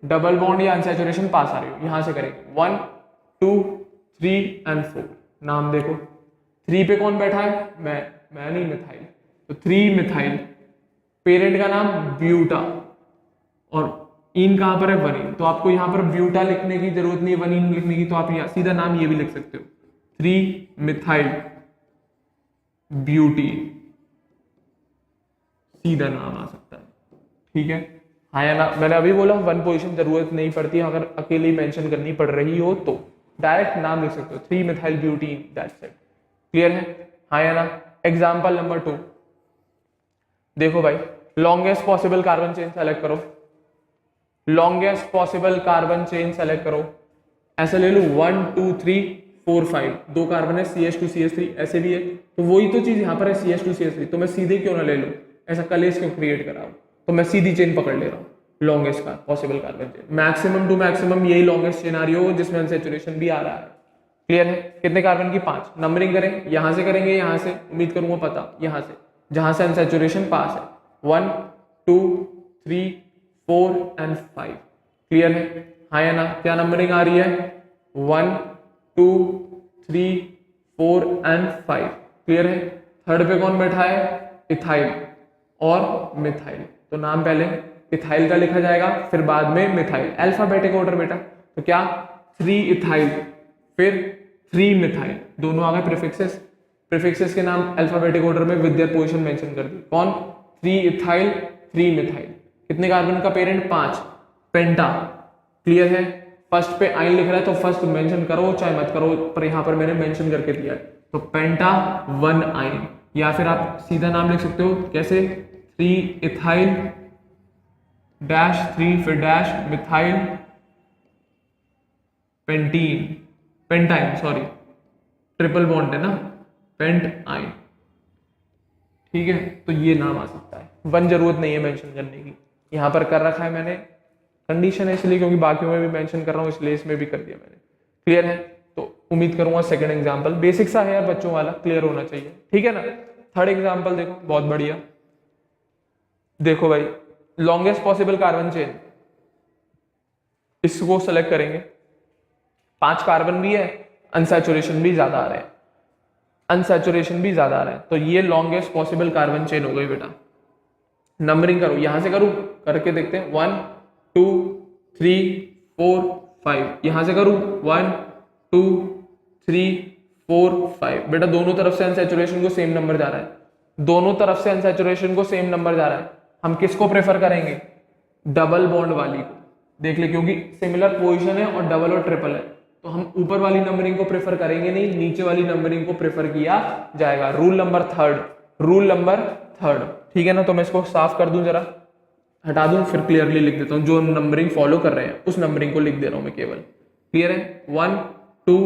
डबल बॉन्ड या अनसैचुरेशन पास आ रही हो, यहां से करेंगे 1 2 3 एंड 4। नाम देखो, 3 पे कौन बैठा है? मैं नहीं, मिथाइल, तो 3 मिथाइल। पेरेंट का नाम ब्यूटा, और इन कहां पर है? वनीन, तो आपको यहां पर ब्यूटा लिखने की जरूरत नहीं है, वनीन लिखने की, तो आप यहाँ सीधा नाम ये भी लिख सकते हो, 3 मिथाइल ब्यूटी, सीधा नाम आ सकता है। ठीक है, हाँ या ना? मैंने अभी बोला वन पोजीशन जरूरत नहीं पड़ती, अगर अकेले मेंशन करनी पड़ रही हो तो डायरेक्ट नाम लिख सकते हो, 3 methyl butene, that's it. Clear है, हाँ या ना? एग्जाम्पल नंबर 2 देखो भाई, longest possible carbon chain select करो, longest possible carbon chain select करो, ऐसे ले लो 1 2 3 4 5, 2 कार्बन है, CH2 CH3, ऐसे भी है, तो वही तो चीज यहाँ पर है CH2 CH3, तो मैं सीधे क्यों ना ले लूं, ऐसा कलेश क्यों क्रिएट करा, तो मैं सीधी चेन पकड़ ले रहा हूँ, लॉन्गेस्ट का possible carbon chain, maximum to maximum यही लॉन्गेस्ट चेन आ रही हो जिसमें अनसैचुरेशन भी आ रहा है। क्लियर है, कितने कार्बन की? 5। नंबरिंग करें, यहां से करेंगे, यहां से, उम्मीद करूंगा पता, यहां से जहां से अनसैचुरेशन पास है, 1 2 3 4 एंड 5। क्लियर है, हाँ या ना? क्या नंबरिंग आ रही है? 1 2 3 4 एंड 5। क्लियर है, थर्ड पे कौन बैठा है? इथाइल और मिथाइल, तो नाम पहले इथाइल का लिखा जाएगा, फिर बाद में मिथाइल, अल्फाबेटिक ऑर्डर बेटा। तो क्या? 3 इथाइल फिर 3 मिथाइल, दोनों आ गए प्रीफिक्सेस, प्रीफिक्सेस के नाम अल्फाबेटिक ऑर्डर में विद देयर पोजीशन मेंशन कर दी। कौन? 3 इथाइल 3 मिथाइल। कितने कार्बन का पेरेंट? 5, पेंटा। क्लियर है, फर्स्ट पे आइन लिख रहा है तो फर्स्ट मेंशन करो चाहे मत करो, पर यहां पर मैंने मेंशन करके दिया है, तो पेंटा 1 आइन, या फिर आप सीधा नाम लिख सकते हो, कैसे? 3 इथाइल डैश 3 फिर dash methyl pentene, pentyne, sorry triple bond है ना, पेंट आइन। ठीक है, तो ये नाम आ सकता है, वन जरूरत नहीं है मेंशन करने की, यहां पर कर रखा है मैंने, कंडीशन है इसलिए, क्योंकि बाकियों में भी मेंशन कर रहा हूं इसलिए इसमें भी कर दिया मैंने। क्लियर है, तो उम्मीद करूंगा सेकंड एग्जांपल बेसिक सा है यार बच्चों वाला, क्लियर होना चाहिए। ठीक है ना? थर्ड एग्जांपल देखो, बहुत बढ़िया, देखो भाई, लॉन्गेस्ट पॉसिबल कार्बन चेन, इसको सेलेक्ट करेंगे, 5 कार्बन भी है, अनसैचुरेशन भी ज्यादा आ रहे हैं, अनसैचुरेशन भी ज्यादा आ रहा है, तो ये लॉन्गेस्ट पॉसिबल कार्बन चेन हो गई बेटा। नंबरिंग करो, यहां से करूं, करके देखते हैं, 1 2 3 4 5, यहां से करूं 1 2 3 4 5, बेटा दोनों तरफ से अनसैचुरेशन को सेम नंबर जा रहा है, दोनों तरफ से अनसैचुरेशन को सेम नंबर जा रहा है, हम किसको प्रेफर करेंगे? डबल बॉन्ड वाली को, देख ले, क्योंकि सिमिलर पोजीशन है और डबल और ट्रिपल है, तो हम ऊपर वाली नंबरिंग को प्रेफर करेंगे नहीं, नीचे वाली नंबरिंग को प्रेफर किया जाएगा। रूल नंबर थर्ड, ठीक है ना? तो मैं इसको साफ कर दूं, जरा हटा दूं, फिर क्लियरली लिख देता हूं, जो नंबरिंग फॉलो कर रहे हैं उस नंबरिंग को लिख दे रहा हूं मैं केवल। क्लियर है, 1 2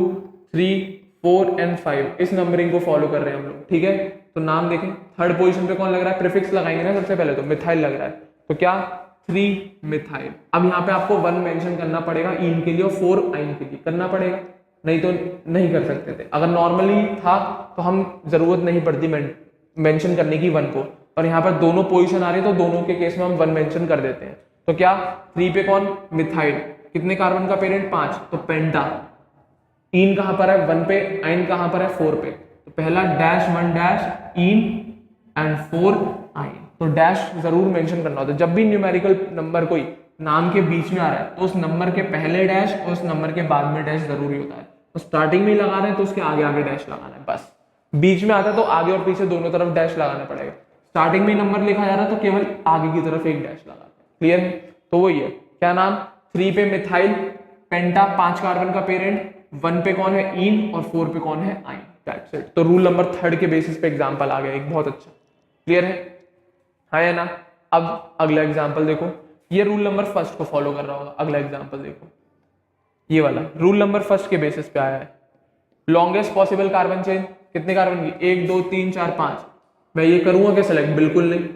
3 4 एंड 5, इस नंबरिंग को फॉलो कर रहे हैं हम लोग। ठीक है, तो नाम देखें, थर्ड पोजीशन पे कौन लग रहा है? प्रीफिक्स लगाएंगे ना सबसे पहले, तो मिथाइल लग रहा है, तो क्या? 3 मिथाइल। अब यहाँ पे आपको 1 मेंशन करना पड़ेगा इन के लिए और 4 आइन के लिए करना पड़ेगा, नहीं तो नहीं कर सकते थे। अगर नॉर्मली था तो हम जरूरत नहीं पड़ती मेंशन करने की 1 को, और यहाँ पर दोनों पोजीशन आ रही है तो दोनों के केस में हम 1 मेंशन कर देते हैं। तो क्या? 3 पे कौन? मिथाइल। कितने कार्बन का पेरेंट? 5, तो पेंटा। इन कहां पर है? 1 पे, आइन कहां पर है? 4 पे, तो पहला डैश 1 डैश इन एंड 4 आइन, तो डैश जरूर मेंशन करना होता है जब भी न्यूमेरिकल नंबर कोई नाम के बीच में आ रहा है, तो उस नंबर के पहले डैश और उस नंबर के बाद में डैश जरूरी होता है। तो स्टार्टिंग में लगा रहे हैं तो उसके आगे आगे डैश लगाना है, बस। बीच में आता है तो आगे और पीछे दोनों तरफ डैश लगाना पड़ेगा। स्टार्टिंग में नंबर लिखा जा रहा है तो केवल आगे की तरफ एक डैश लगाते हैं। क्लियर है? तो वही है, क्या नाम? 3 पे मिथाइल, पेंटा 5 कार्बन का पेरेंट, 1 पे कौन है? इन, और 4 पे कौन है? आइन। That's it. तो रूल नंबर 3 के बेसिस पे एग्जांपल आ गया एक बहुत अच्छा। क्लियर है? हाँ या ना। अब अगला एग्जाम्पल देखो, ये रूल नंबर फर्स्ट को फॉलो कर रहा होगा। अगला एग्जाम्पल देखो, ये वाला रूल नंबर फर्स्ट के बेसिस पे आया है। लॉन्गेस्ट पॉसिबल कार्बन चेन, कितने कार्बन की, 1 2 3 4 5। मैं ये करूंगा क्या सेलेक्ट? बिल्कुल नहीं,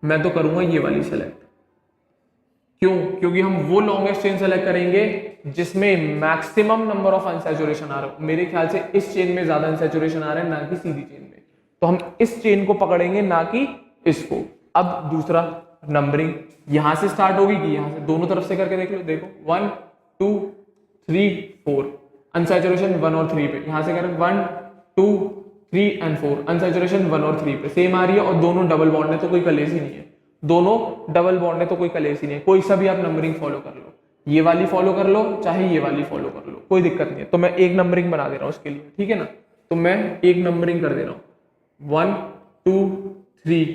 मैं तो करूंगा ये वाली सेलेक्ट। क्यों? क्योंकि हम वो लॉन्गेस्ट चेन सेलेक्ट करेंगे जिसमें मैक्सिमम नंबर ऑफ अनसैचुरेशन आ रहा है। मेरे ख्याल से इस चेन में ज्यादा अनसैचुरेशन आ रहे हैं, ना कि सीधी चेन में, तो हम इस चेन को पकड़ेंगे, ना कि इसको। अब दूसरा नंबरिंग यहां से स्टार्ट होगी कि यहां से? दोनों तरफ से करके देख लो। देखो 1 2 3 4 अनसैचुरेशन 1 और 3 पे। यहां से करें 1 2 3 एंड 4 अनसैचुरेशन 1 और 3 पे सेम आ रही है, और दोनों डबल बॉन्ड है तो कोई कलेश ही नहीं है। दोनों डबल बॉन्ड है तो कोई कलेश ही नहीं है। कोई सा भी आप नंबरिंग फॉलो कर लो, ये वाली फॉलो कर लो चाहे ये वाली फॉलो कर लो, कोई दिक्कत नहीं है। तो मैं एक नंबरिंग बना दे रहा हूं उसके लिए, ठीक है ना। तो मैं एक नंबरिंग कर दे रहा हूं 1 2 3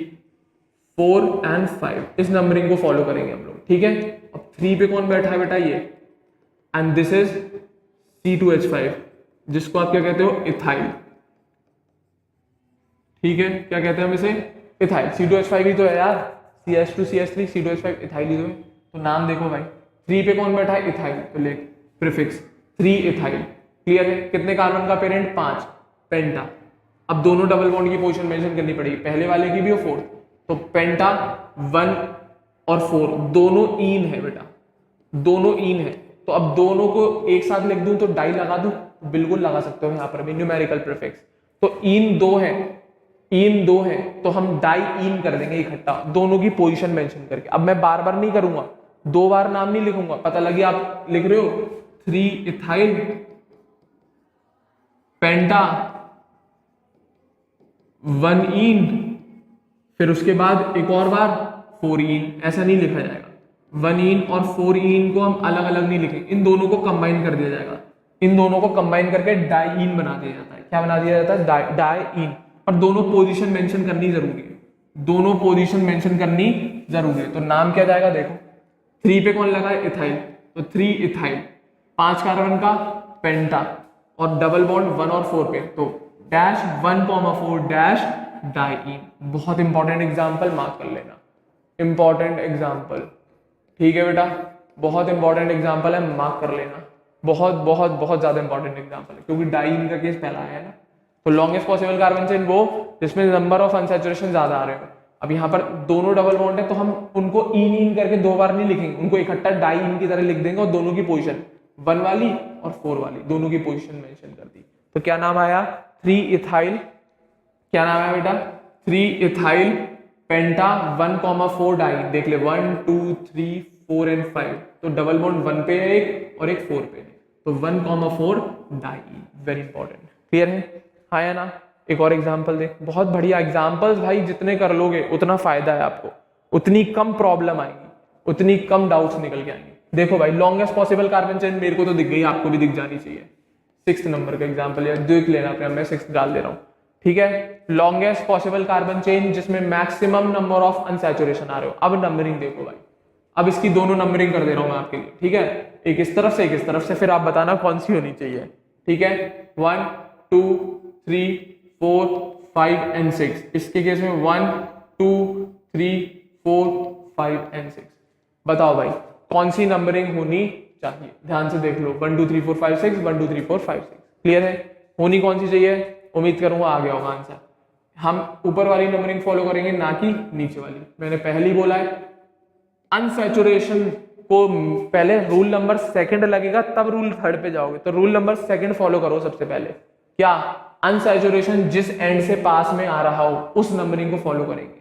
4 एंड 5। इस नंबरिंग को फॉलो करेंगे हम लोग, ठीक है। अब 3 पे कौन बैठा है बेटा? ये। एंड दिस इज C2H5, जिसको आप क्या कहते हो? इथाइल, ठीक है। क्या कहते हैं हम इसे? इथाइल। C2H5 ही तो है यार, CH2CH3 C2H5 इथाइल ही तो है। तो नाम देखो भाई, 3 पे कौन बैठा है? इथाइल, तो ले प्रीफिक्स 3 इथाइल। क्लियर है? कितने कार्बन का पेरेंट? 5, पेंटा। अब दोनों डबल बॉन्ड की पोजीशन मेंशन करनी पड़ेगी, पहले वाले की भी और फोर्थ। तो पेंटा 1 और 4 दोनों ईन है बेटा, दोनों ईन है। तो अब दोनों को एक साथ लिख दूं तो डाई लगा दूं? बिल्कुल लगा सकते हो, यहां पर भी न्यूमेरिकल प्रीफिक्स। तो ईन 2 है, ईन 2 है, तो हम डाई ईन कर देंगे इकट्ठा, दोनों की पोजीशन मेंशन करके। अब मैं बार बार नहीं करूंगा, 2 बार नाम नहीं लिखूंगा। पता लगे आप लिख रहे हो 3 इथाइल पेंटा 1 ईन, फिर उसके बाद एक और बार 4 ईन। ऐसा नहीं लिखा जाएगा। 1 ईन और 4 ईन को हम अलग अलग नहीं लिखेंगे, इन दोनों को कंबाइन कर दिया जाएगा। इन दोनों को कंबाइन करके डाईन बना दिया जाता है। क्या बना दिया जाता है? डाईन। और दोनों पोजीशन मेंशन करनी जरूरी है, दोनों पोजीशन मेंशन करनी जरूरी है। तो नाम क्या जाएगा? देखो 3 पे कौन लगा है? इथाइल, तो 3 इथाइल। 5 कार्बन का पेंटा, और डबल बॉन्ड 1 और 4 पे, तो डैश 1,4 डैश डाईन। बहुत इंपॉर्टेंट एग्जाम्पल, मार्क कर लेना, इंपॉर्टेंट एग्जाम्पल, ठीक है बेटा। बहुत इंपॉर्टेंट एग्जाम्पल है, मार्क कर लेना। बहुत बहुत बहुत ज्यादा इंपॉर्टेंट एग्जाम्पल है, क्योंकि डाईन का केस पहला आया है ना। तो लॉन्गेस्ट पॉसिबल कार्बन चेन वो जिसमें नंबर ऑफ अनसैचुरेशन ज्यादा आ रहे हो। अब यहाँ पर दोनों डबल बॉन्ड है, तो हम उनको इन इन करके 2 बार नहीं लिखेंगे, उनको इकट्ठा डाई इन की तरह लिख देंगे, और दोनों की पोजीशन 1 वाली और 4 वाली दोनों की पोजीशन मेंशन कर दी। तो क्या नाम आया? 3 इथाइल। क्या नाम है बेटा? 3 इथाइल पेंटा 1,4 डाई। देख ले 1 2 3 4 एंड 5, तो डबल बॉन्ड 1 पे है एक और एक 4 पे है, तो 1,4 डाई। Very important. क्लियर है? हाँ या ना। एक और एग्जांपल देख, बहुत बढ़िया एग्जांपल्स भाई, जितने कर लोगे उतना फायदा है आपको, उतनी कम प्रॉब्लम आएगी, उतनी कम डाउट्स निकल के आएंगे। देखो भाई, लॉन्गेस्ट पॉसिबल कार्बन चेन मेरे को तो दिख गई, आपको भी दिख जानी चाहिए। 6 नंबर का एग्जांपल है, देख लेना अपने, मैं 6 डाल दे रहा हूँ, ठीक है। लॉन्गेस्ट पॉसिबल कार्बन चेन जिसमें मैक्सिमम नंबर ऑफ अनसैचुरेशन आ रहे हो। अब नंबरिंग देखो भाई, अब इसकी दोनों नंबरिंग कर दे रहा हूं मैं आपके लिए, ठीक है। एक इस तरफ से, एक इस तरफ से, फिर आप बताना कौन सी होनी चाहिए, ठीक है। 1 2 3 4 5 एंड 6। इसके केस में 1 2 3 4 5 एंड 6। बताओ भाई कौन सी नंबरिंग होनी चाहिए? ध्यान से देख लो, 1 2 3 4 5 6, 1 2 3 4 5 6। क्लियर है? होनी कौन सी चाहिए? उम्मीद करूंगा आ गया होगा आंसर। हम ऊपर वाली नंबरिंग फॉलो करेंगे, ना कि नीचे वाली। मैंने पहले ही बोला है, अनसैचुरेशन को पहले रूल नंबर सेकंड लगेगा, तब रूल थर्ड पे जाओगे। तो रूल नंबर सेकंड फॉलो करो सबसे पहले। क्या? अनसैचुरेशन जिस एंड से पास में आ रहा हो उस नंबरिंग को फॉलो करेंगे।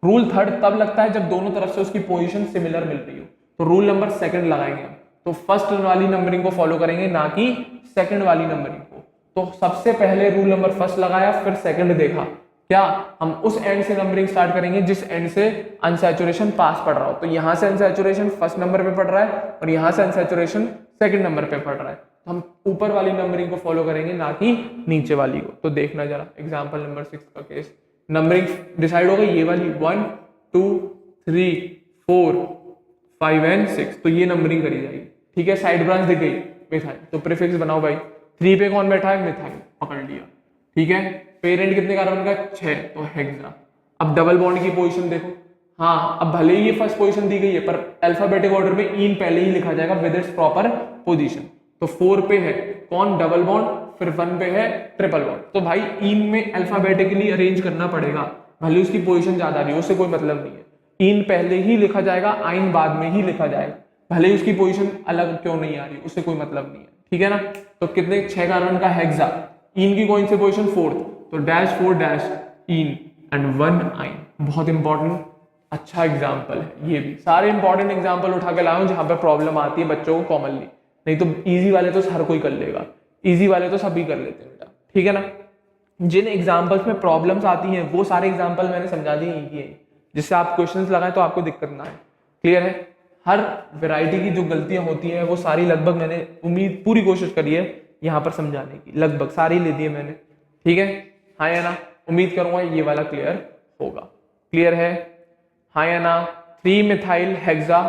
रूल थर्ड तब लगता है जब दोनों तरफ से उसकी पोजीशन सिमिलर मिल रही हो, तो रूल नंबर सेकंड लगाएंगे हम। तो फर्स्ट वाली नंबरिंग को फॉलो करेंगे, ना कि सेकंड वाली नंबरिंग को। तो सबसे पहले रूल नंबर फर्स्ट लगाया, फिर सेकंड देखा। क्या? हम उस एंड से नंबरिंग स्टार्ट करेंगे जिस एंड से अनसैचुरेशन पास पड़ रहा हो। तो यहां से अनसैचुरेशन फर्स्ट नंबर पे पड़ रहा है, और यहां से अनसैचुरेशन सेकंड नंबर पे पड़ रहा है। तो हम ऊपर वाली नंबरिंग को फॉलो करेंगे, ना कि नीचे वाली को। तो देखना जरा एग्जांपल नंबर 6 का केस। नंबरिंग डिसाइड हो गई, ये वाली 1 2 3 4 5 एंड 6। तो ये नंबरिंग करी जाएगी, ठीक है। साइड ब्रांच दिख गई, मिथाइल, तो प्रीफिक्स बनाओ भाई। 3 पे कौन बैठा है? मिथाइल, पकड़ लिया, ठीक है। पेरेंट कितने कार्बन का? 6, तो हेक्सा। अब डबल बॉन्ड की पोजीशन देखो, हाँ, अब भले ही ये फर्स्ट पोजीशन दी गई है पर अल्फाबेटिक ऑर्डर में इन पहले ही लिखा जाएगा विद इट्स प्रॉपर पोजीशन। तो 4 पे है कौन, डबल बॉन्ड, फिर 1 पे है ट्रिपल बॉन्ड। तो भाई इन में अल्फाबेटिकली अरेंज करना पड़ेगा, भले उसकी पोजीशन ज्यादा रही है, उससे कोई मतलब नहीं है। इन पहले ही लिखा जाएगा, आइन बाद में ही लिखा जाएगा, भले ही उसकी पोजीशन अलग क्यों नहीं आ रही, उससे कोई मतलब नहीं है, ठीक है ना। तो कितने 6 कार्बन का हेक्सा, इन की कौन सी पोजीशन 4th, तो डैश 4 डैश इन एंड 1 आइन। बहुत इंपॉर्टेंट अच्छा एग्जाम्पल है ये भी। सारे इंपॉर्टेंट एग्जाम्पल उठा के लाऊं जहां पे प्रॉब्लम आती है बच्चों को कॉमनली, नहीं तो इजी वाले तो हर कोई कर लेगा, इजी वाले तो सभी कर लेते हैं बेटा, ठीक है ना। जिन एग्जाम्पल्स में प्रॉब्लम्स आती हैं वो सारे एग्जाम्पल मैंने समझा दिए हैं, जिससे आप क्वेश्चंस लगाएं तो आपको दिक्कत ना आए, क्लियर है। हर वैरायटी की जो गलतियां होती हैं वो सारी लगभग मैंने उम्मीद पूरी कोशिश करी है यहाँ पर समझाने की, लगभग सारी ले दी है मैंने, ठीक है। हाँ या ना, उम्मीद करूंगा ये वाला क्लियर होगा, क्लियर है, हाँ या ना। 3 मिथाइल हेक्सा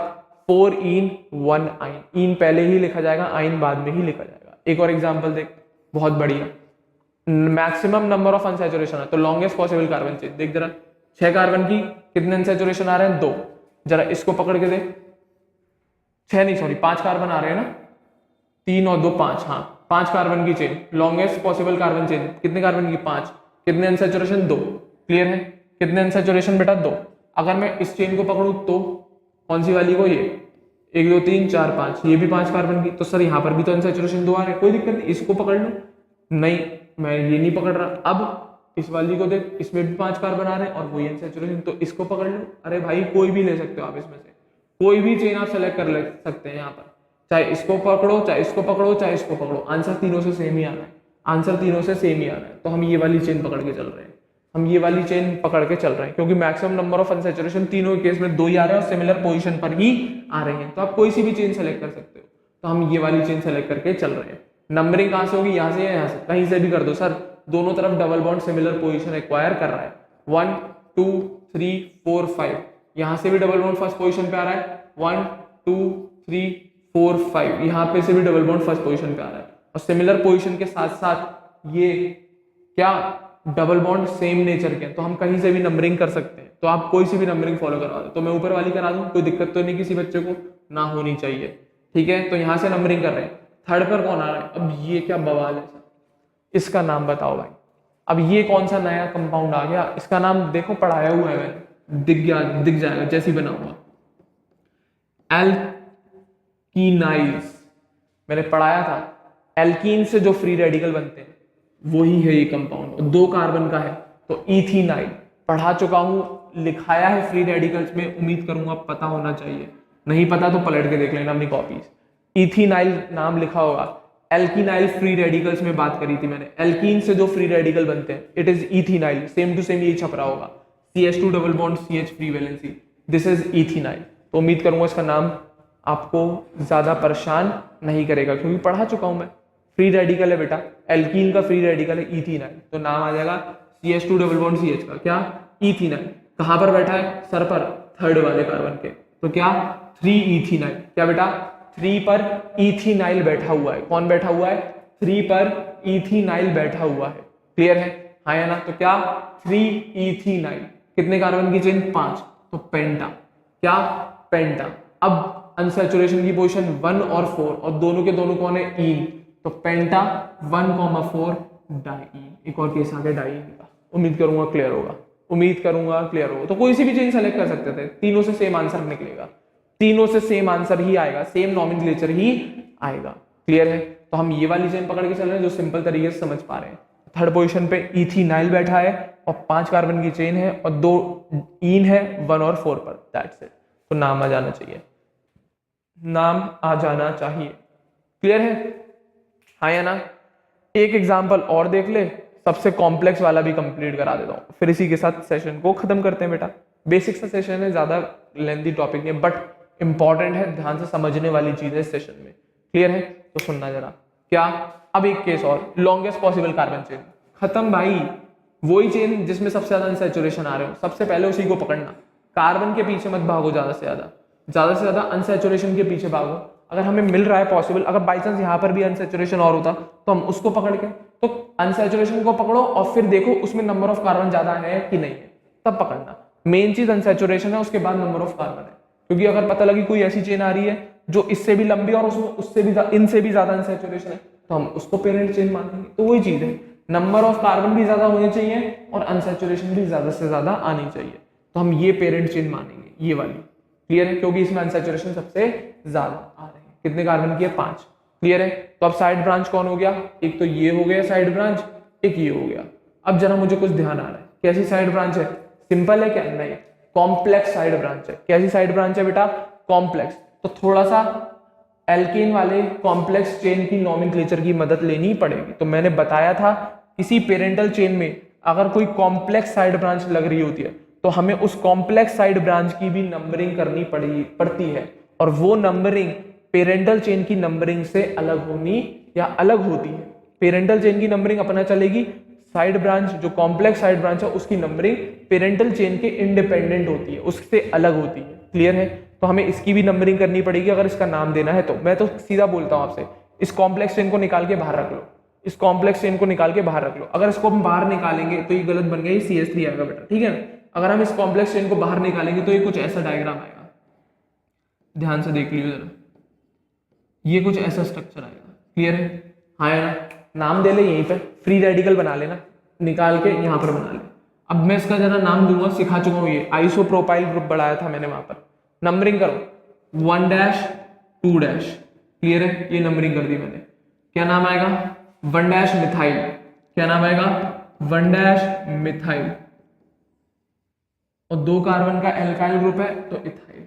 4 इन 1 आइन, इन पहले ही लिखा जाएगा, आइन बाद में ही लिखा जाएगा। एक और एग्जांपल देख, बहुत बढ़िया। मैक्सिमम नंबर ऑफ अनसैचुरेशन है तो लॉन्गेस्ट पॉसिबल कार्बन चेन, देख जरा 6 कार्बन की कितने अनसैचुरेशन आ रहे हैं, 2। जरा इसको पकड़ के देख, 6 नहीं सॉरी 5 कार्बन आ रहे हैं ना, 3 और 2 5, हाँ 5 कार्बन की chain, longest possible carbon chain कितने कार्बन की, 5। कितने अनसैचुरेशन, 2, क्लियर है। कितने अनसैचुरेशन बेटा, 2। अगर मैं इस चेन को पकड़ूं तो कौन सी वाली को, ये 1 2 3 4 5, ये भी 5 कार्बन की, तो सर यहाँ पर भी तो अनसैचुरेशन 2 आ रहे हैं, कोई दिक्कत नहीं, इसको पकड़ लो। नहीं मैं ये नहीं पकड़ रहा, अब इस वाली को देख, इसमें भी 5 कार्बन आ रहे हैं और वही अनसैचुरेशन, तो इसको पकड़ लो। अरे भाई कोई भी ले सकते हो आप, इसमें से कोई भी चेन आप सेलेक्ट कर ले सकते हैं यहाँ पर, चाहे इसको पकड़ो चाहे इसको पकड़ो चाहे इसको पकड़ो, आंसर तीनों से सेम ही आ रहा है, आंसर तीनों से सेम ही आ रहा है। तो हम ये वाली चेन पकड़ के चल रहे हैं, हम ये वाली चेन पकड़ के चल रहे हैं, क्योंकि मैक्सिमम नंबर ऑफ अनसैचुरेशन तीनों के केस में 2 ही आ रहे हैं और सिमिलर पोजीशन पर ही आ रहे हैं, तो आप कोई सी भी चेन सेलेक्ट कर सकते हो। तो हम ये वाली चेन सेलेक्ट करके चल रहे हैं। नंबरिंग कहां से होगी, यहाँ से या यहाँ से, कहीं से भी कर दो सर, दोनों तरफ double bond similar position acquire कर रहा है, 1 2 3 4 5, यहाँ से भी डबल बॉन्ड फर्स्ट पोजीशन पे आ रहा है, 1 2 3 4 5, यहाँ पे से भी डबल बॉन्ड फर्स्ट पोजीशन पे आ रहा है, और सिमिलर पोजीशन के साथ साथ ये क्या डबल बॉन्ड सेम नेचर के हैं, तो हम कहीं से भी नंबरिंग कर सकते हैं। तो आप कोई सी भी नंबरिंग फॉलो करवा दो, तो मैं ऊपर वाली करा दूं, कोई दिक्कत तो नहीं किसी बच्चे को, ना होनी चाहिए, ठीक है। तो यहाँ से नंबरिंग कर रहे हैं, थर्ड पर कौन आ रहा है, अब ये क्या बवाल है सर, इसका नाम बताओ भाई। अब ये कौन सा नया कंपाउंड आ गया, इसका नाम देखो पढ़ाया हुआ है मैंने, दिख जाएगा जैसे ही बना हुआ, एल्कीनाइल्स, मैंने पढ़ाया था, एल्कीन से जो फ्री रेडिकल बनते हैं वही है ये कंपाउंड, 2 कार्बन का है, तो इथेनाइल पढ़ा चुका हूं, लिखाया है फ्री रेडिकल्स में, उम्मीद करूंगा पता होना चाहिए, नहीं पता तो पलट के देख लेना अपनी कॉपीज, इथेनाइल नाम लिखा होगा। एल्कीनाइल फ्री रेडिकल्स में बात करी थी मैंने, एल्कीन से जो फ्री रेडिकल बनते हैं it is ethenyl, same to same यही छप रहा होगा, CH2 double bond CH free valency, this is ethenyl. तो उम्मीद करूंगा इसका नाम आपको ज्यादा परेशान नहीं करेगा, क्योंकि पढ़ा चुका हूं मैं, फ्री रेडिकल है बेटा, एल्कीन का फ्री रेडिकल है इथेनाइल, तो नाम आ जाएगा CH2 डबल बॉन्ड CH का क्या, इथेनाइल। कहां पर बैठा है, सर पर, थर्ड वाले कार्बन के, तो क्या 3 इथेनाइल, क्या बेटा 3 पर इथेनाइल बैठा हुआ है, कौन बैठा हुआ है, 3 पर इथेनाइल बैठा हुआ है, क्लियर है, हाँ या ना। तो क्या 3 इथेनाइल, कितने कार्बन की चेन, 5, तो पेंटा, क्या पेंटा। अब अनसैचुरेशन की पोजीशन 1 और 4 और दोनों के दोनों कौन है, ईन, तो पेंटा 1,4 डाईन। एक और केस आ गया डाईन का, उम्मीद करूंगा क्लियर होगा, उम्मीद करूंगा क्लियर होगा। तो कोई सी भी चेन सेलेक्ट कर सकते थे, तीनों से सेम आंसर निकलेगा, तीनों से सेम आंसर ही आएगा, सेम नॉमेनक्लेचर ही आएगा, क्लियर है। तो हम ये वाली चेन पकड़ के चल रहे हैं जो सिंपल तरीके से समझ पा रहे हैं। थर्ड पोजीशन पे इथेनाइल बैठा है और 5 कार्बन की चेन है और 2 ईन है 1 और 4 पर, दैट्स इट। तो नाम आ जाना चाहिए, नाम आ जाना चाहिए, क्लियर है, हाँ या ना। एक एग्जांपल और देख ले, सबसे कॉम्प्लेक्स वाला भी कंप्लीट करा देता हूँ, फिर इसी के साथ सेशन को खत्म करते हैं बेटा। बेसिक सा सेशन है, ज्यादा लेंथी टॉपिक नहीं, बट इंपॉर्टेंट है, ध्यान से समझने वाली चीज है इस सेशन में, क्लियर है। तो सुनना जरा, क्या अब एक केस और, लॉन्गेस्ट पॉसिबल कार्बन चेन, खत्म भाई, वही चेन जिसमें सबसे ज्यादा अनसैचुरेशन आ रहे हो, सबसे पहले उसी को पकड़ना, कार्बन के पीछे मत भागो, ज्यादा से ज्यादा अनसैचुरेशन के पीछे भागो। अगर हमें मिल रहा है पॉसिबल, अगर बाई चांस यहाँ पर भी अनसैचुरेशन और होता तो हम उसको पकड़ के, तो अनसैचुरेशन को पकड़ो और फिर देखो उसमें नंबर ऑफ कार्बन ज्यादा है कि नहीं है, तब पकड़ना। मेन चीज अनसैचुरेशन है, उसके बाद नंबर ऑफ कार्बन है। क्योंकि अगर पता लगी कोई ऐसी चेन आ रही है जो इससे भी लंबी और उसमें उससे भी इनसे भी ज्यादा अनसैचुरेशन है, तो हम उसको पेरेंट चेन मानेंगे। तो वही चीज है, नंबर ऑफ कार्बन भी ज्यादा होने चाहिए और अनसैचुरेशन भी ज्यादा से ज्यादा आनी चाहिए, तो हम ये पेरेंट चेन मानेंगे, ये वाली। क्लियर है? क्योंकि इसमें अनसैचुरेशन सबसे ज्यादा आ रहे हैं। कितने कार्बन की है? 5। क्लियर है? तो अब साइड ब्रांच कौन हो गया? एक तो ये हो गया साइड ब्रांच, एक ये हो गया। अब जरा मुझे कुछ ध्यान आ रहा है, कैसी साइड ब्रांच है? सिंपल है क्या? नहीं, कॉम्प्लेक्स साइड ब्रांच है। कैसी साइड ब्रांच है बेटा? कॉम्प्लेक्स। तो थोड़ा सा एल्केन वाले कॉम्प्लेक्स चेन की नोमेनक्लेचर की मदद लेनी पड़ेगी। तो मैंने बताया था किसी पेरेंटल चेन में अगर कोई कॉम्प्लेक्स साइड ब्रांच लग रही होती है तो हमें उस कॉम्प्लेक्स साइड ब्रांच की भी नंबरिंग करनी पड़ती है, और वो नंबरिंग पेरेंटल चेन की नंबरिंग से अलग होनी या अलग होती है। पेरेंटल चेन की नंबरिंग अपना चलेगी, साइड ब्रांच जो कॉम्प्लेक्स साइड ब्रांच है उसकी नंबरिंग पेरेंटल चेन के इंडिपेंडेंट होती है, उससे अलग होती है। क्लियर है? तो हमें इसकी भी नंबरिंग करनी पड़ेगी अगर इसका नाम देना है तो। मैं तो सीधा बोलता हूं आपसे, इस कॉम्प्लेक्स चेन को निकाल के बाहर रख लो, इस कॉम्प्लेक्स चेन को निकाल के बाहर रख लो। अगर इसको हम बाहर निकालेंगे तो ये गलत बन गया, ये CH3 आएगा बेटा। ठीक है ना? अगर हम इस कॉम्प्लेक्स चेन को बाहर निकालेंगे तो ये कुछ ऐसा डायग्राम आएगा, ध्यान से देख लीजिए जरा, ये कुछ ऐसा स्ट्रक्चर आएगा। क्लियर है? हाँ है ना? नाम दे ले यहीं पे, फ्री रेडिकल बना लेना, निकाल के यहां पर बना ले। अब मैं इसका जरा नाम दूंगा, सिखा चुका हूं, ये आइसोप्रोपाइल ग्रुप बढ़ाया था मैंने वहां पर। नंबरिंग करो, 1 2 क्लियर है? ये नंबरिंग कर दी मैंने। क्या नाम आएगा? 1 मिथाइल। क्या नाम आएगा? 1 मिथाइल। और 2 कार्बन का एल्काइल ग्रुप है तो इथाइल।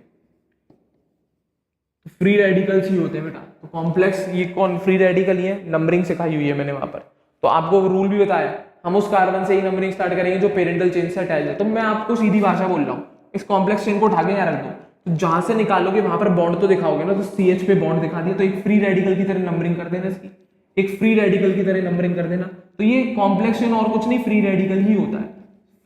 तो फ्री रेडिकल्स ही होते हैं बेटा। तो कॉम्प्लेक्स ये कौन फ्री रेडिकल ही है, नंबरिंग सिखाई हुई है मैंने वहां पर। तो आपको रूल भी बताया, हम उस कार्बन से ही नंबरिंग स्टार्ट करेंगे जो पेरेंटल चेन से अटैच है। तो मैं आपको सीधी भाषा बोल रहा हूँ, इस कॉम्प्लेक्स चेन को उठा के यहाँ रख दो, तो जहां से निकालोगे वहां पर बॉन्ड तो दिखाओगे ना, तो CH पे बॉन्ड दिखा दिया, तो एक फ्री रेडिकल की तरह नंबरिंग कर देना इसकी, एक फ्री रेडिकल की तरह नंबरिंग कर देना। तो ये कॉम्प्लेक्स चेन और कुछ नहीं, फ्री रेडिकल ही होता है।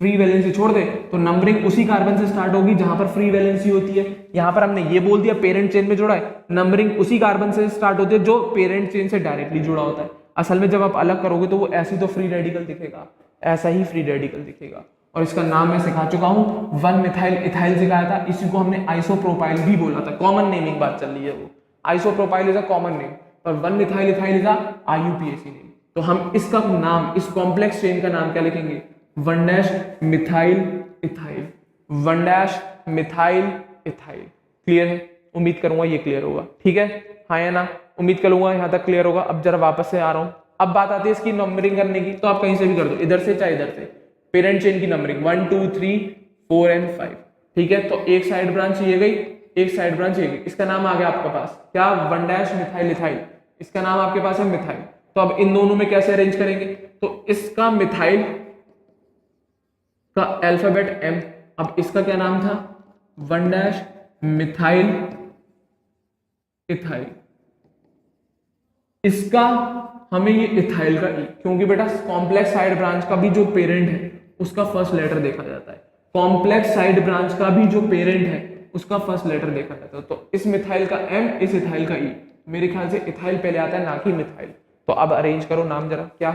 फ्री वैलेंसी छोड़ दे तो नंबरिंग उसी कार्बन से स्टार्ट होगी जहां पर फ्री वैलेंसी होती है। यहां पर हमने ये बोल दिया पेरेंट चेन में जुड़ा है, नंबरिंग उसी कार्बन से स्टार्ट होती है जो पेरेंट चेन से डायरेक्टली जुड़ा होता है। असल में जब आप अलग करोगे तो वो ऐसी तो फ्री रेडिकल दिखेगा, ऐसा ही फ्री रेडिकल दिखेगा। और इसका नाम मैं सिखा चुका हूं, 1 मिथाइल इथाइल सिखाया था। इसी को हमने आइसोप्रोपाइल भी बोला था, कॉमन नेमिंग बात चल रही है वो। Isopropyl is a common name और 1 methyl ethyl is a IUPAC name. तो हम इसका नाम, इस कॉम्प्लेक्स चेन का नाम क्या लिखेंगे? 1 methyl ethyl, 1 methyl ethyl. Clear है? उम्मीद करूंगा ये क्लियर होगा। ठीक है? हाँ या ना? उम्मीद करूंगा यहां तक क्लियर होगा। अब जरा वापस से आ रहा हूं, अब बात आती है इसकी नंबरिंग करने की। तो आप कहीं से भी कर दो, इधर से चाहे इधर से, पेरेंट चेन की नंबरिंग 1 2 3 4 एंड 5। ठीक है? तो एक साइड ब्रांच ये गई, एक साइड ब्रांच ये गई। इसका नाम आ गया आपके पास क्या? 1 मिथाइल इथाइल। इसका नाम आपके पास है मिथाइल। तो अब इन दोनों में कैसे अरेंज करेंगे? तो इसका मिथाइल का अल्फाबेट M। अब इसका क्या नाम था? 1 मिथाइल इथाइल। इसका हमें ये इथाइल का E, क्योंकि बेटा कॉम्प्लेक्स साइड ब्रांच का भी जो पेरेंट है उसका फर्स्ट लेटर देखा जाता है। कॉम्प्लेक्स साइड ब्रांच का भी जो पेरेंट है उसका फर्स्ट लेटर देखा जाता है। तो इस मिथाइल का M, इस इथाइल का E। मेरे ख्याल से इथाइल पहले आता है ना कि मिथाइल। तो अब अरेंज करो नाम जरा, क्या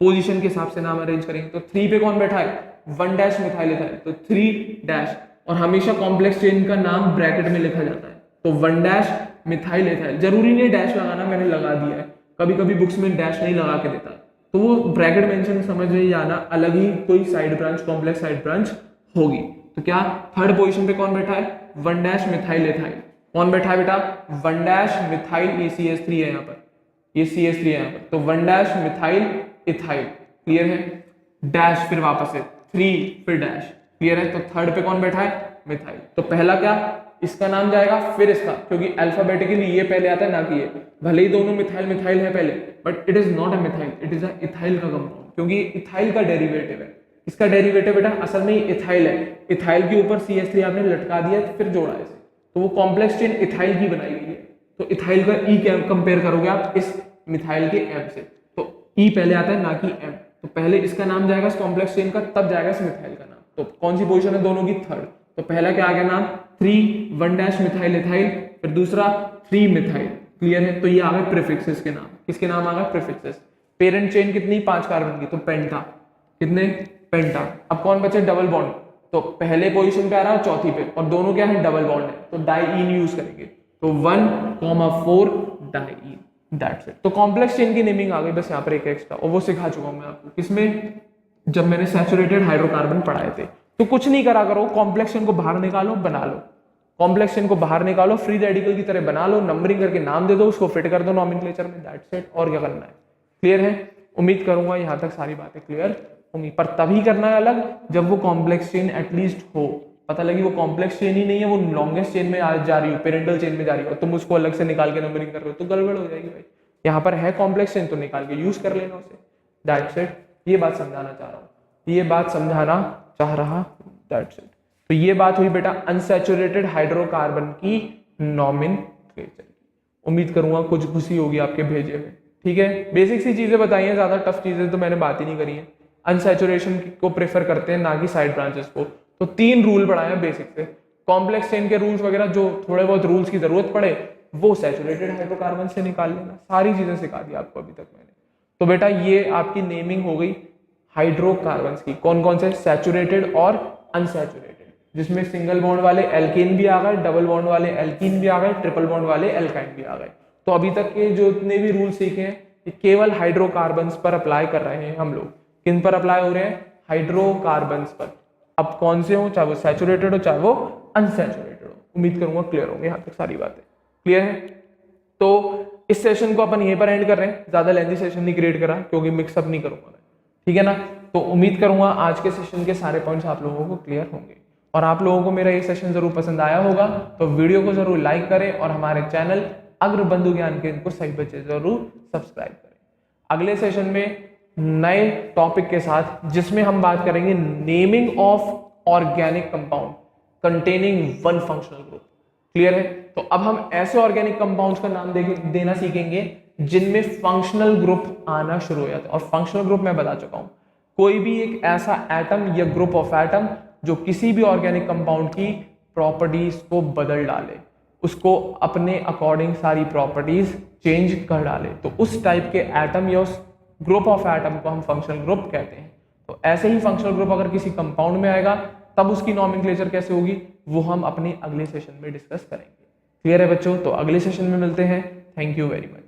पोजीशन के हिसाब से नाम अरेंज करेंगे। तो 3 पे कौन बैठा है? 1 मिथाइल इथाइल, तो 3 और हमेशा कॉम्प्लेक्स चेन का नाम ब्रैकेट में लिखा जाता है। तो 1 मिथाइल इथाइल, जरूरी नहीं डैश लगाना, मैंने लगा दिया है। कभी कभी बुक्स में डैश नहीं लगा के देता, तो वो ब्रैकेट मेंशन समझ नहीं जाना, अलग ही कोई side branch, complex side branch होगी। तो क्या थर्ड पोजीशन पे कौन बैठा है? 1 मिथाइल इथाइल। कौन बैठा है बेटा? 1 मिथाइल, ये CH3 है यहाँ पर, ये CH3 है यहाँ पर। तो 1 मिथाइल इथाइल। क्लियर है? डैश फिर वापस से 3 फिर डैश। क्लियर है? तो थर्ड पे कौन बैठा है? मिथाइल। तो पहला क्या? इसका नाम जाएगा, फिर इसका, क्योंकि अल्फाबेटिकली ये पहले आता है ना कि ये। भले ही दोनों मिथाइल मिथाइल है पहले, but it is not a methyl, it is a ethyl का कंपाउंड, क्योंकि इथाइल का डेरिवेटिव है। इसका डेरिवेटिव बेटा असल में इथाइल है। इथाइल के ऊपर CH3 आपने लटका दिया फिर जोड़ा इसे, तो वो कॉम्प्लेक्स चेन इथाइल की बनाई गई है। तो इथाइल का E क्या कंपेयर करोगे आप इस मिथाइल के M से, तो E पहले आता है ना कि M। तो पहले इसका नाम जाएगा इस कॉम्प्लेक्स चेन का, तब जाएगा इस मिथाइल का नाम। तो कौन सी पोजीशन है दोनों की? थर्ड। तो पहला क्या आ गया नाम? 1 मिथाइल इथाइल, फिर दूसरा 3 मिथाइल। क्लियर है? तो ये आ गए प्रीफिक्सेस के नाम। किसके नाम आ गए? प्रीफिक्सेस। पेरेंट चेन कितनी? 5 कार्बन की, तो पेंटा। कितने? पेंटा। अब कौन बचे? Double bond. तो पहले पोजीशन पे आ रहा है, चौथी पे, और दोनों क्या है, डबल बॉन्ड है, तो डाईन यूज करेंगे। तो 1,4 डाईन, दैट्स इट। तो कॉम्प्लेक्स चेन की नेमिंग आ गई, बस यहाँ पर एक एक्स्ट्रा, और वो सिखा चुका हूँ मैं आपको किसमें, जब मैंने सैचुरेटेड हाइड्रोकार्बन पढ़ाए थे। तो कुछ नहीं करा करो, कॉम्प्लेक्स चेन को बाहर निकालो, बना लो, कॉम्प्लेक्स चेन को बाहर निकालो, फ्री रेडिकल की तरह बना लो, नंबरिंग करके नाम दे दो, उसको फिट कर दो नॉमेनक्लेचर में, दैट्स इट। और क्या करना है, क्लियर है? उम्मीद करूंगा यहाँ तक सारी बातें क्लियर होंगी, पर तभी करना है अलग जब वो कॉम्प्लेक्स चेन एटलीस्ट हो, पता लगी वो कॉम्प्लेक्स चेन ही नहीं है, वो लॉन्गेस्ट चेन में जा रही हो, पेरेंटल चेन में जा रही हो, तुम उसको अलग से निकाल के नंबरिंग कर रहे हो तो गड़बड़ हो जाएगी भाई। यहाँ पर है कॉम्प्लेक्स चेन तो निकाल के यूज कर लेना उसे, दैट्स इट। ये बात समझाना चाह रहा हूँ, ये बात समझाना चाह रहा, दैट्स इट। तो ये बात हुई बेटा अनसैचुरेटेड हाइड्रोकार्बन की नॉमेनक्लेचर की। उम्मीद करूंगा कुछ खुशी होगी आपके भेजे में, ठीक है। बेसिक सी चीजें बताई हैं, ज्यादा टफ चीजें तो मैंने बात ही नहीं करी है। अनसैचुरेशन को प्रेफर करते हैं ना कि साइड ब्रांचेस को। तो 3 रूल पढ़ाए हैं बेसिक से, कॉम्प्लेक्स चेन के रूल्स वगैरह जो थोड़े बहुत रूल्स की जरूरत पड़े वो सैचुरेटेड हाइड्रोकार्बन से निकाल लेना, सारी चीजें सिखा दी आपको अभी तक मैंने। तो बेटा ये आपकी नेमिंग हो गई हाइड्रोकार्बन्स की, कौन कौन से, सैचुरेटेड और अनसैचुरेटेड, जिसमें सिंगल बॉन्ड वाले एल्केन भी आ गए, डबल बॉन्ड वाले एल्कीन भी आ गए, ट्रिपल बॉन्ड वाले एल्काइन भी आ गए। तो अभी तक के जो इतने भी रूल सीखे हैं ये केवल हाइड्रोकार्बन्स पर अप्लाई कर रहे हैं हम लोग। किन पर अप्लाई हो रहे हैं, हाइड्रोकार्बन्स पर। अब कौन से हो, चाहे वो सैचुरेटेड हो चाहे वो अनसैचुरेटेड हो। उम्मीद करूंगा क्लियर होंगे यहाँ तक सारी बातें, क्लियर है। तो इस सेशन को अपन यहीं पर एंड कर रहे हैं, ज्यादा लेंथी सेशन नहीं क्रिएट करा क्योंकि मिक्सअप नहीं करूंगा मैं, ठीक है ना। तो उम्मीद करूंगा आज के सेशन के सारे पॉइंट्स आप लोगों को क्लियर होंगे, और आप लोगों को मेरा ये सेशन जरूर पसंद आया होगा तो वीडियो को जरूर लाइक करें और हमारे चैनल अग्रबंधु ज्ञान केंद्र को सही बच्चे जरूर सब्सक्राइब करें। अगले सेशन में नए टॉपिक के साथ, जिसमें हम बात करेंगे naming of organic compound containing 1 functional group, clear है। तो अब हम ऐसे ऑर्गेनिक कंपाउंड्स का नाम देना सीखेंगे जिनमें फंक्शनल ग्रुप आना शुरू हो जाता है। और फंक्शनल ग्रुप मैं बता चुका हूं, कोई भी एक ऐसा एटम या ग्रुप ऑफ एटम जो किसी भी ऑर्गेनिक कंपाउंड की प्रॉपर्टीज को बदल डाले, उसको अपने अकॉर्डिंग सारी प्रॉपर्टीज चेंज कर डाले, तो उस टाइप के एटम या उस ग्रुप ऑफ एटम को हम फंक्शनल ग्रुप कहते हैं। तो ऐसे ही फंक्शनल ग्रुप अगर किसी कंपाउंड में आएगा तब उसकी नॉमेनक्लेचर कैसे होगी वो हम अपने अगले सेशन में डिस्कस करेंगे, क्लियर है बच्चों। तो अगले सेशन में मिलते हैं, थैंक यू वेरी मच।